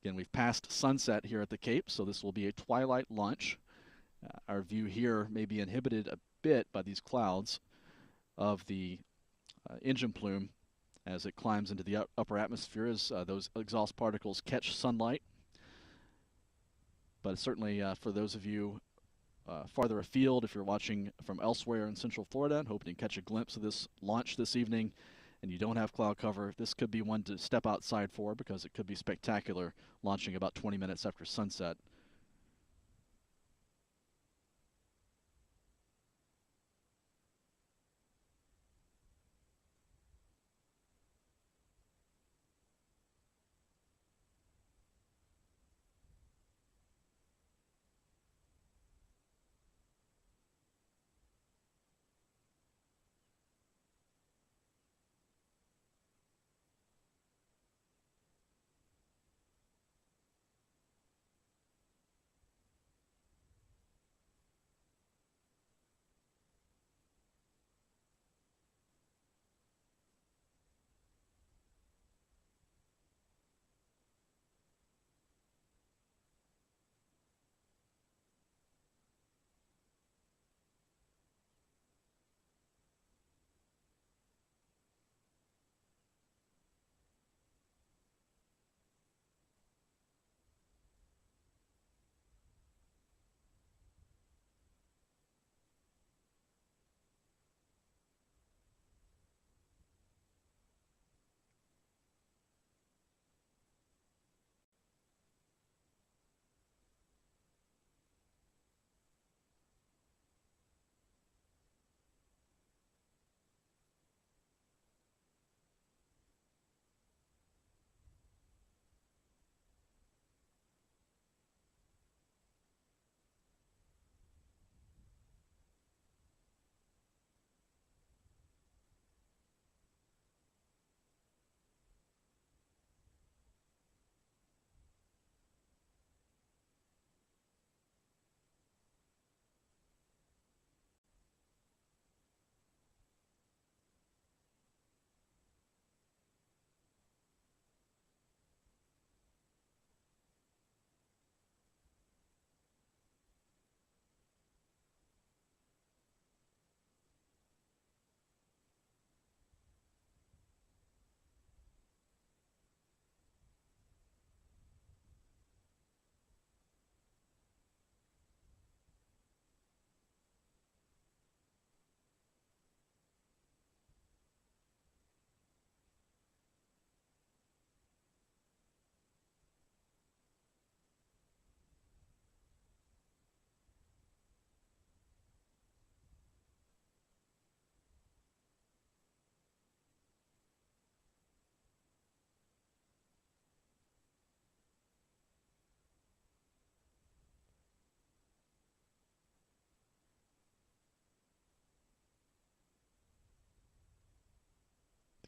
Again, we've passed sunset here at the Cape, so this will be a twilight launch. Our view here may be inhibited a bit by these clouds of the engine plume as it climbs into the upper atmosphere, as those exhaust particles catch sunlight. But certainly for those of you farther afield, if you're watching from elsewhere in Central Florida and hoping to catch a glimpse of this launch this evening and you don't have cloud cover, this could be one to step outside for, because it could be spectacular launching about 20 minutes after sunset.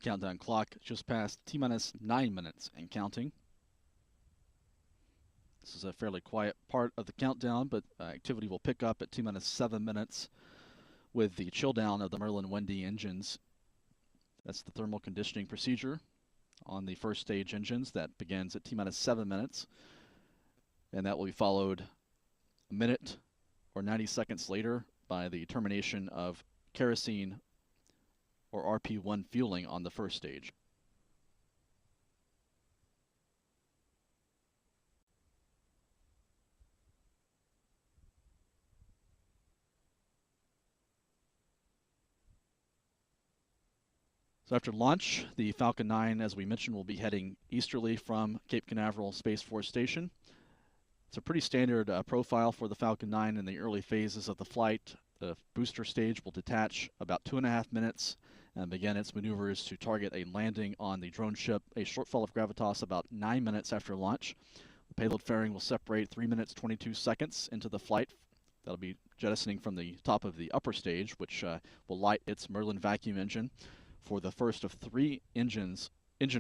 Countdown clock just passed T-minus 9 minutes and counting. This is a fairly quiet part of the countdown, but activity will pick up at T-minus 7 minutes with the chill down of the Merlin 1D engines. That's the thermal conditioning procedure on the first stage engines that begins at T-minus 7 minutes. And that will be followed a minute or 90 seconds later by the termination of kerosene or RP1 fueling on the first stage. So after launch, the Falcon 9, as we mentioned, will be heading easterly from Cape Canaveral Space Force Station. It's a pretty standard profile for the Falcon 9 in the early phases of the flight. The booster stage will detach about 2.5 minutes and begin its maneuvers to target a landing on the drone ship, a shortfall of gravitas about 9 minutes after launch. The payload fairing will separate 3 minutes 22 seconds into the flight. That'll be jettisoning from the top of the upper stage, which will light its Merlin vacuum engine for the first of 3 engine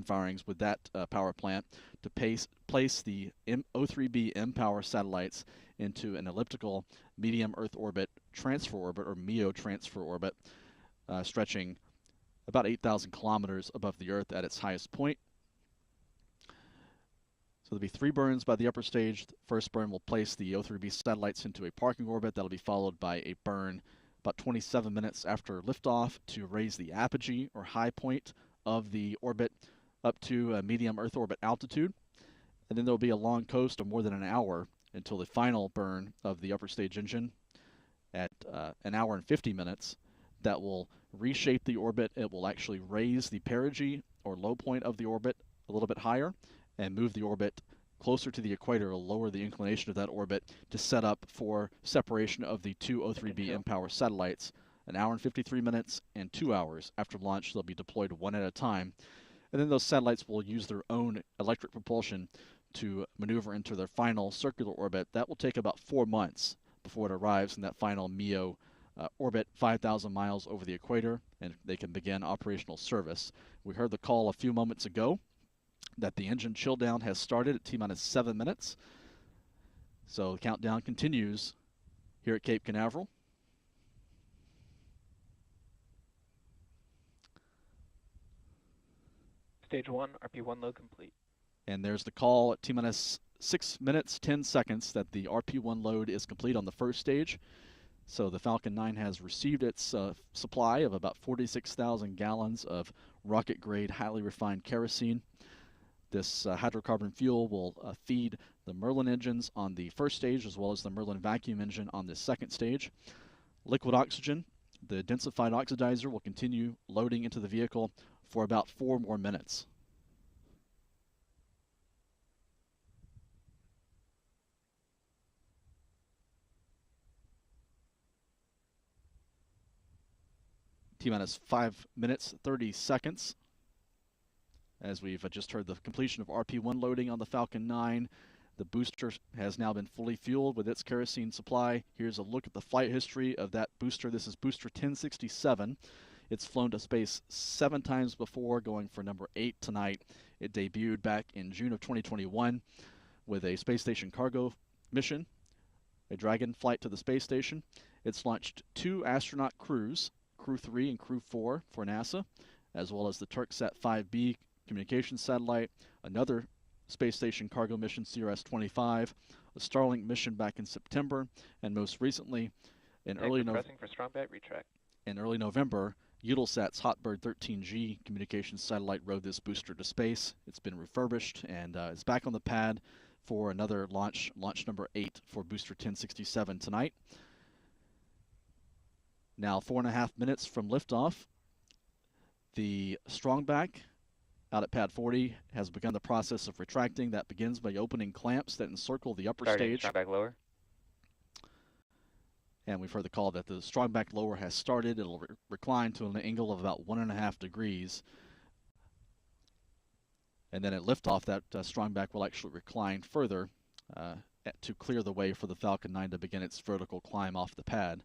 firings with that power plant to place the O3B mPOWER satellites into an elliptical medium Earth orbit transfer orbit, or MEO transfer orbit, stretching about 8,000 kilometers above the Earth at its highest point. So there'll be 3 burns by the upper stage. The first burn will place the O3B satellites into a parking orbit. That'll be followed by a burn about 27 minutes after liftoff to raise the apogee, or high point, of the orbit up to a medium Earth orbit altitude. And then there'll be a long coast of more than an hour until the final burn of the upper stage engine at 1 hour and 50 minutes. That will reshape the orbit. It will actually raise the perigee, or low point, of the orbit a little bit higher and move the orbit closer to the equator, will lower the inclination of that orbit to set up for separation of the 2 O3B mPOWER satellites. 1 hour and 53 minutes and 2 hours after launch, they'll be deployed one at a time. And then those satellites will use their own electric propulsion to maneuver into their final circular orbit. That will take about 4 months before it arrives in that final MEO orbit, 5,000 miles over the equator, and they can begin operational service. We heard the call a few moments ago that the engine chill down has started at T-minus 7 minutes. So the countdown continues here at Cape Canaveral. Stage 1, RP1 load complete. And there's the call at T-minus 6 minutes, 10 seconds that the RP1 load is complete on the first stage. So the Falcon 9 has received its supply of about 46,000 gallons of rocket-grade, highly refined kerosene. This hydrocarbon fuel will feed the Merlin engines on the first stage, as well as the Merlin vacuum engine on the second stage. Liquid oxygen, the densified oxidizer, will continue loading into the vehicle for about 4 more minutes. T-minus 5 minutes, 30 seconds. As we've just heard the completion of RP1 loading on the Falcon 9. The booster has now been fully fueled with its kerosene supply. Here's a look at the flight history of that booster. This is booster 1067. It's flown to space 7 times before, going for number 8 tonight. It debuted back in June of 2021 with a space station cargo mission, a Dragon flight to the space station. It's launched 2 astronaut crews, Crew 3 and Crew 4 for NASA, as well as the Turksat 5B communications satellite, another space station cargo mission, CRS-25, a Starlink mission back in September, and most recently, in early November, Eutelsat's Hotbird 13G communications satellite rode this booster to space. It's been refurbished and is back on the pad for another launch number 8 for booster 1067 tonight. Now 4.5 minutes from liftoff, the Strongback out at pad 40 has begun the process of retracting. That begins by opening clamps that encircle the upper stage. Strongback lower. And we've heard the call that the Strongback lower has started. It'll recline to an angle of about 1.5 degrees. And then at liftoff, that Strongback will actually recline further to clear the way for the Falcon 9 to begin its vertical climb off the pad.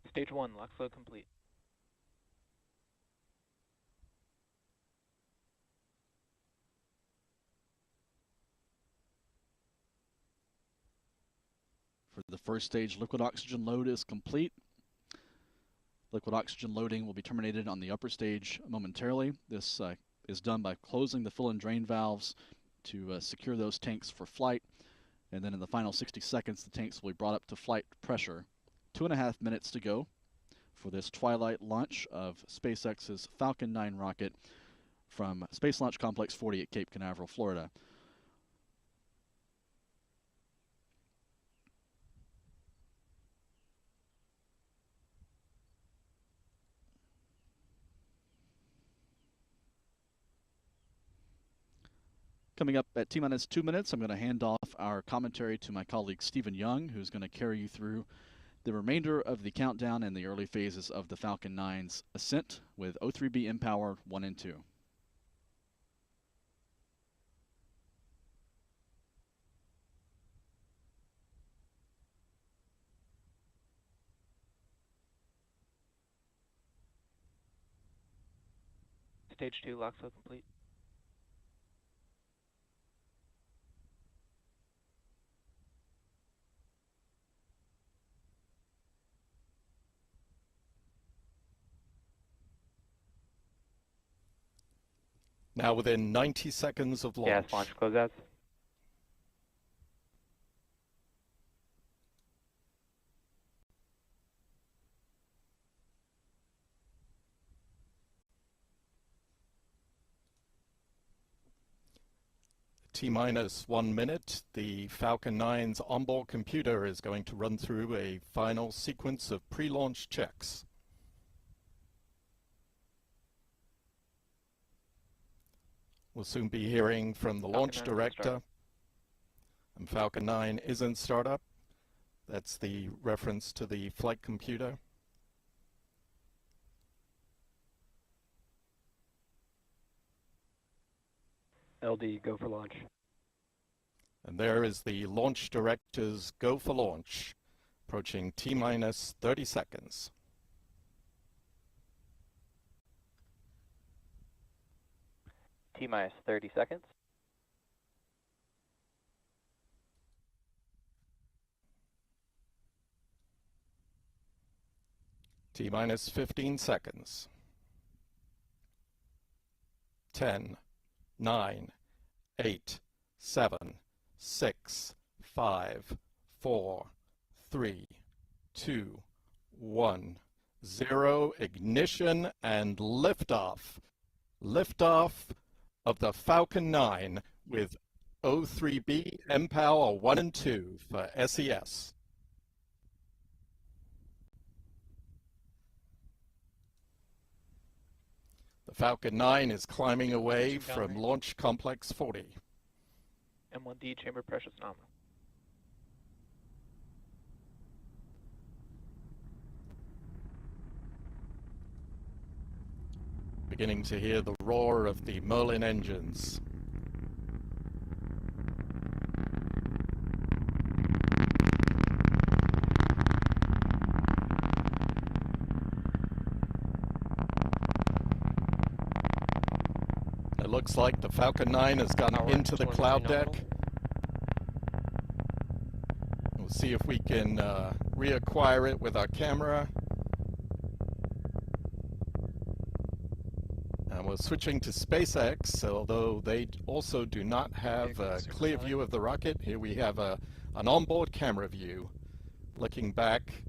Stage 1, LOX load complete. For the first stage, liquid oxygen load is complete. Liquid oxygen loading will be terminated on the upper stage momentarily. This is done by closing the fill and drain valves to secure those tanks for flight. And then in the final 60 seconds, the tanks will be brought up to flight pressure. 2.5 minutes to go for this twilight launch of SpaceX's Falcon 9 rocket from Space Launch Complex 40 at Cape Canaveral, Florida. Coming up at T-minus 2 minutes, I'm going to hand off our commentary to my colleague Stephen Young, who's going to carry you through the remainder of the countdown and the early phases of the Falcon 9's ascent with O3B mPOWER 1 and 2. Stage 2, LOX load complete. Now within 90 seconds of launch. Gas launch closeouts. T-minus 1 minute, the Falcon 9's onboard computer is going to run through a final sequence of pre-launch checks. We'll soon be hearing from the launch director. And Falcon 9 is in startup. That's the reference to the flight computer. LD, go for launch. And there is the launch director's go for launch, approaching T-minus 30 seconds. T-minus 30 seconds. T-minus 15 seconds. 10, 9, 8, 7, 6, 5, 4, 3, 2, 1, 0. Ignition and liftoff. Liftoff of the Falcon 9 with O3B mPOWER 1 and 2 for SES. The Falcon 9 is climbing away from Launch Complex 40. M1D chamber pressure is nominal. Beginning to hear the roar of the Merlin engines. It looks like the Falcon 9 has gone into the cloud deck. We'll see if we can reacquire it with our camera. And we're switching to SpaceX, although they also do not have a clear view of the rocket. Here we have an onboard camera view looking back.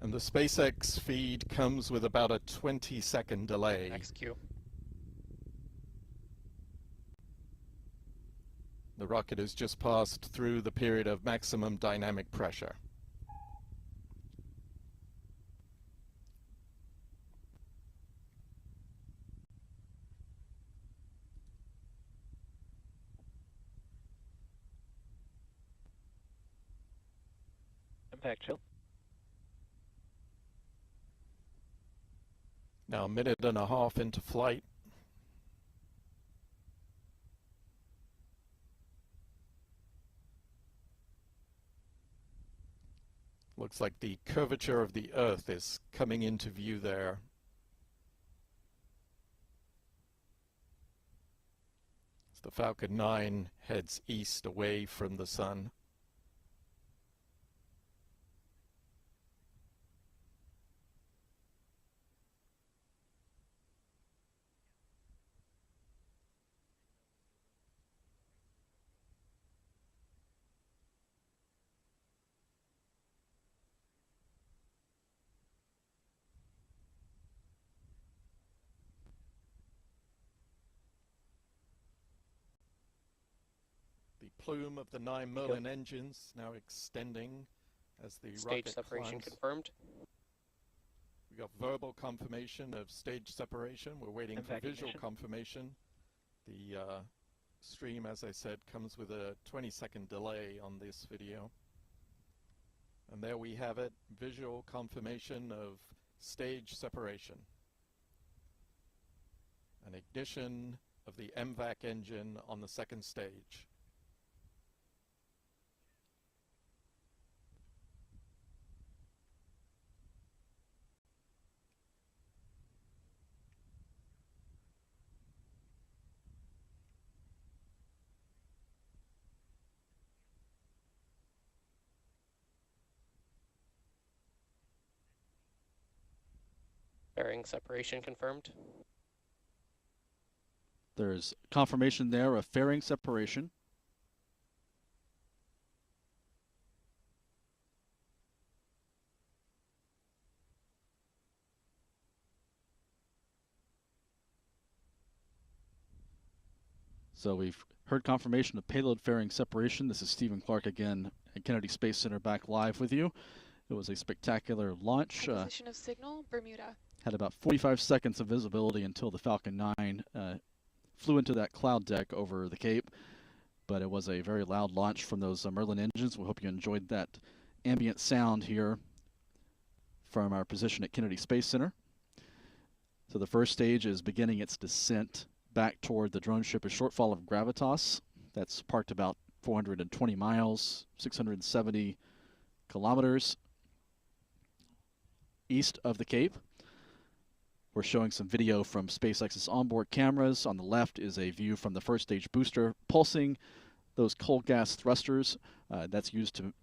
And the SpaceX feed comes with about a 20-second delay. Next cue. The rocket has just passed through the period of maximum dynamic pressure. Impact chill. Now a minute and a half into flight. Looks like the curvature of the Earth is coming into view there. As the Falcon 9 heads east away from the sun. The plume of the 9 Merlin engines now extending as the Stage rocket separation climbs. confirmed. We got verbal confirmation of stage separation. We're waiting for visual confirmation. The stream, as I said, comes with a 20-second delay on this video. And there we have it, visual confirmation of stage separation. An ignition of the MVAC engine on the second stage. Bearing separation confirmed. There's confirmation there of fairing separation. So we've heard confirmation of payload fairing separation. This is Stephen Clark again at Kennedy Space Center, back live with you. It was a spectacular launch. Acquisition of signal, Bermuda. Had about 45 seconds of visibility until the Falcon 9 flew into that cloud deck over the Cape. But it was a very loud launch from those Merlin engines. We hope you enjoyed that ambient sound here from our position at Kennedy Space Center. So the first stage is beginning its descent back toward the drone ship, a shortfall of gravitas. That's parked about 420 miles, 670 kilometers east of the Cape. We're showing some video from SpaceX's onboard cameras. On the left is a view from the first stage booster pulsing those cold gas thrusters. That's used to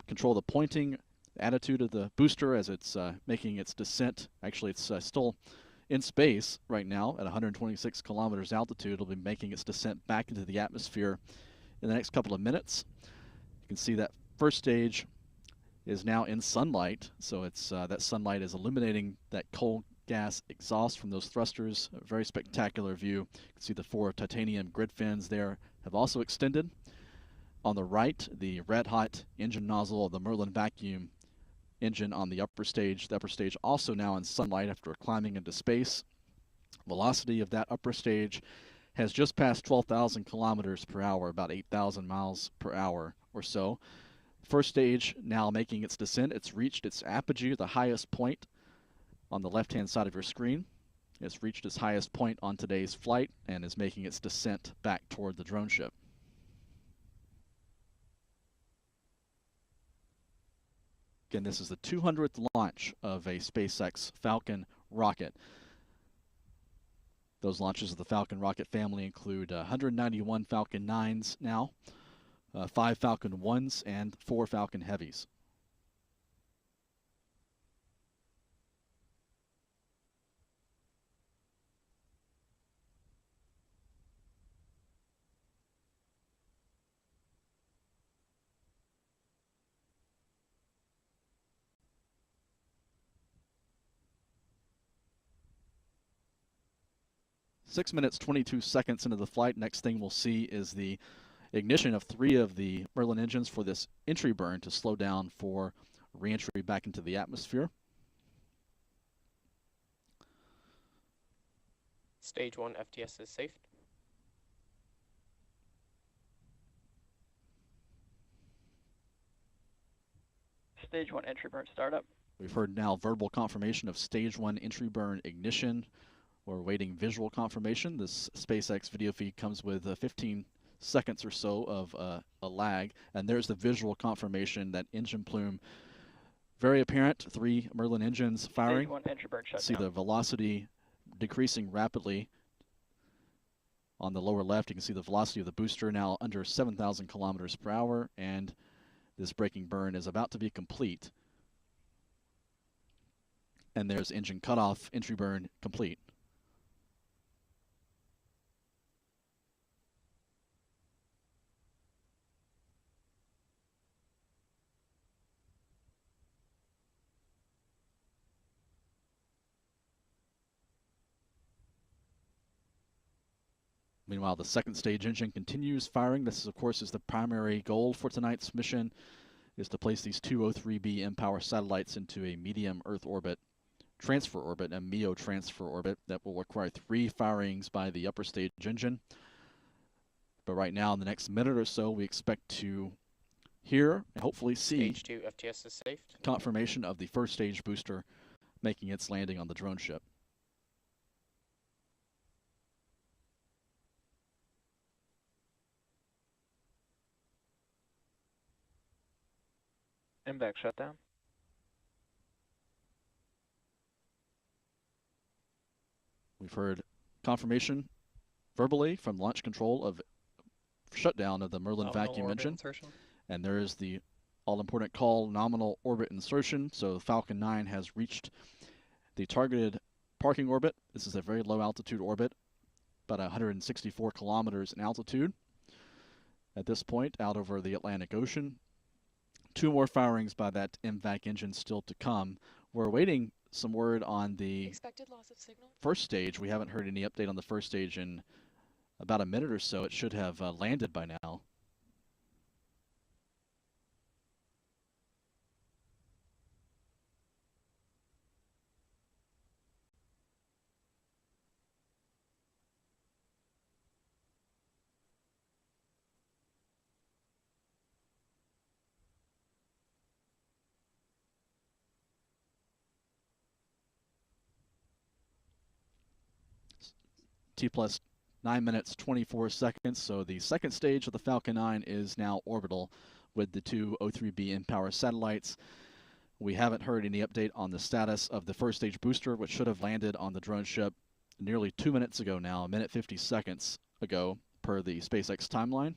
control the pointing attitude of the booster as it's making its descent. Actually, it's still in space right now at 126 kilometers altitude. It'll be making its descent back into the atmosphere in the next couple of minutes. You can see that first stage is now in sunlight, so it's that sunlight is eliminating that cold gas exhaust from those thrusters. A very spectacular view. You can see the 4 titanium grid fins there have also extended. On the right, the red-hot engine nozzle of the Merlin vacuum engine on the upper stage. The upper stage also now in sunlight after climbing into space. Velocity of that upper stage has just passed 12,000 kilometers per hour, about 8,000 miles per hour or so. First stage now making its descent. It's reached its apogee, the highest point on the left-hand side of your screen. It's reached its highest point on today's flight and is making its descent back toward the drone ship. Again, this is the 200th launch of a SpaceX Falcon rocket. Those launches of the Falcon rocket family include 191 Falcon 9s now, 5 Falcon 1s, and 4 Falcon Heavies. Six minutes, 22 seconds into the flight. Next thing we'll see is the ignition of 3 of the Merlin engines for this entry burn to slow down for re-entry back into the atmosphere. Stage 1 FTS is safe. Stage 1 entry burn startup. We've heard now verbal confirmation of stage 1 entry burn ignition. We're awaiting visual confirmation. This SpaceX video feed comes with 15 seconds or so of a lag, and there's the visual confirmation that engine plume Very apparent, 3 Merlin engines firing. Stage 1 entry burn shut See down. the velocity decreasing rapidly. On the lower left, you can see the velocity of the booster now under 7,000 kilometers per hour, and this braking burn is about to be complete. And there's engine cutoff, entry burn complete. Meanwhile, the second stage engine continues firing. This, of course, is the primary goal for tonight's mission, is to place these 2 O3B mPOWER satellites into a medium Earth orbit, transfer orbit, a MEO transfer orbit that will require 3 firings by the upper stage engine. But right now, in the next minute or so, we expect to hear and hopefully see Stage 2 FTS is safe. confirmation of the first stage booster making its landing on the drone ship. MVAC shutdown. We've heard confirmation verbally from launch control of shutdown of the Merlin vacuum engine. And there is the all-important call, nominal orbit insertion. So Falcon 9 has reached the targeted parking orbit. This is a very low altitude orbit, about 164 kilometers in altitude. At this point, out over the Atlantic Ocean. 2 more firings by that MVAC engine still to come. We're awaiting some word on the Expected loss of signal. first stage. We haven't heard any update on the first stage in about a minute or so. It should have landed by now. T plus 9 minutes 24 seconds. So the second stage of the Falcon 9 is now orbital with the 2 O3B mPOWER satellites. We haven't heard any update on the status of the first stage booster, which should have landed on the drone ship nearly 2 minutes ago now, 1 minute 50 seconds ago per the SpaceX timeline.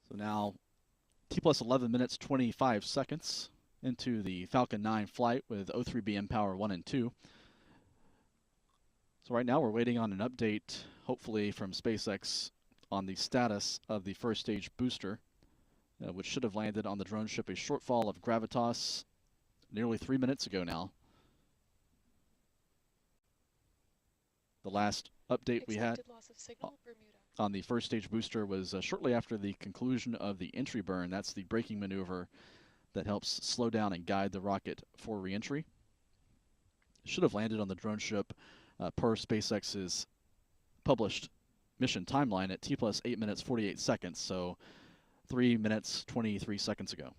So now T plus 11 minutes 25 seconds into the Falcon 9 flight with O3B mPOWER 1 and 2. So right now we're waiting on an update, hopefully from SpaceX, on the status of the first stage booster, which should have landed on the drone ship a shortfall of gravitas nearly 3 minutes ago now. The last update we had Loss of signal, Bermuda. On the first stage booster was shortly after the conclusion of the entry burn. That's the braking maneuver that helps slow down and guide the rocket for reentry. should have landed on the drone ship per SpaceX's published mission timeline at T plus 8 minutes 48 seconds, so 3 minutes 23 seconds ago.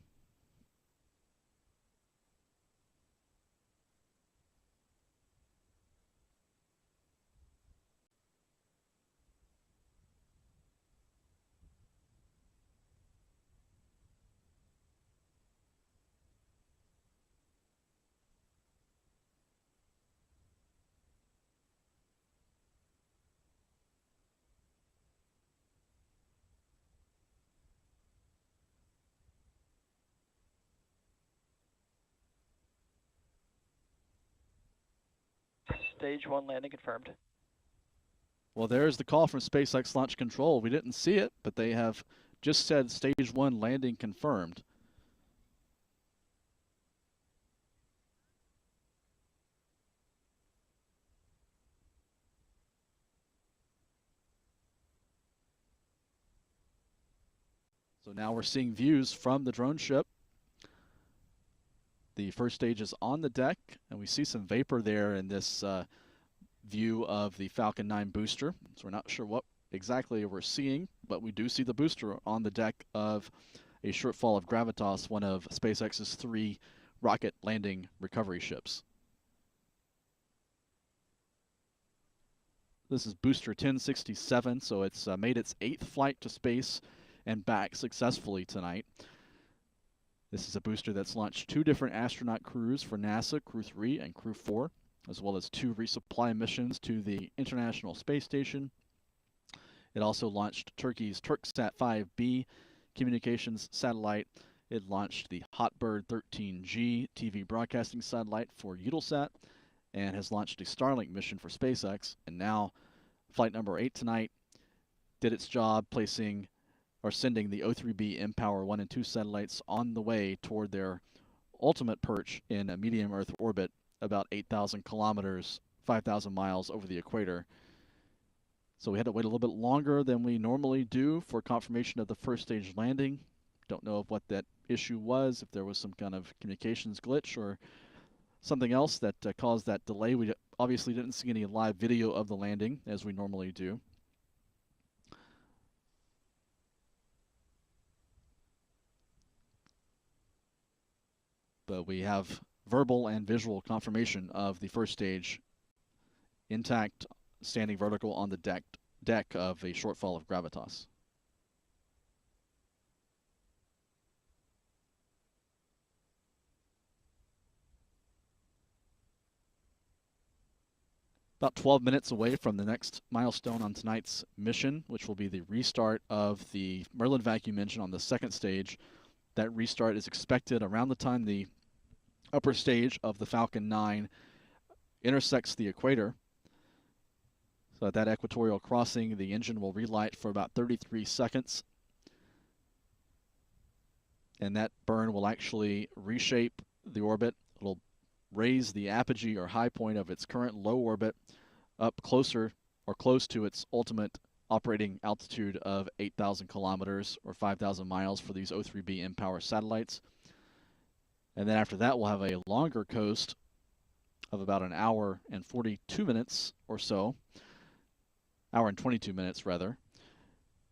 Stage 1 landing confirmed. Well, there's the call from SpaceX Launch Control. We didn't see it, but they have just said Stage 1 landing confirmed. So now we're seeing views from the drone ship. The first stage is on the deck, and we see some vapor there in this view of the Falcon 9 booster. So we're not sure what exactly we're seeing, but we do see the booster on the deck of a shortfall of Gravitas, one of SpaceX's 3 rocket landing recovery ships. This is booster 1067, so it's made its 8th flight to space and back successfully tonight. This is a booster that's launched 2 different astronaut crews for NASA, Crew 3 and Crew 4, as well as 2 resupply missions to the International Space Station. It also launched Turkey's Turksat-5B communications satellite. It launched the Hotbird 13G TV broadcasting satellite for Eutelsat and has launched a Starlink mission for SpaceX. And now flight number 8 tonight did its job placing or sending the O3B mPOWER 1 and 2 satellites on the way toward their ultimate perch in a medium Earth orbit about 8,000 kilometers, 5,000 miles over the equator. So we had to wait a little bit longer than we normally do for confirmation of the first stage landing. Don't know what that issue was, if there was some kind of communications glitch or something else that caused that delay. We obviously didn't see any live video of the landing as we normally do. But we have verbal and visual confirmation of the first stage intact, standing vertical on the deck of a shortfall of Gravitas. About 12 minutes away from the next milestone on tonight's mission, which will be the restart of the Merlin vacuum engine on the second stage. That restart is expected around the time the upper stage of the Falcon 9 intersects the equator. So at that equatorial crossing, the engine will relight for about 33 seconds. And that burn will actually reshape the orbit. It'll raise the apogee or high point of its current low orbit up closer or close to its ultimate operating altitude of 8,000 kilometers or 5,000 miles for these O3B mPOWER satellites. And then after that, we'll have a longer coast of about an hour and 42 minutes or so, hour and 22 minutes rather,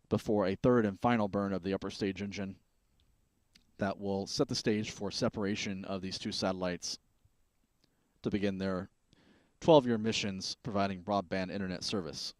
before a third and final burn of the upper stage engine that will set the stage for separation of these 2 satellites to begin their 12-year missions providing broadband internet service.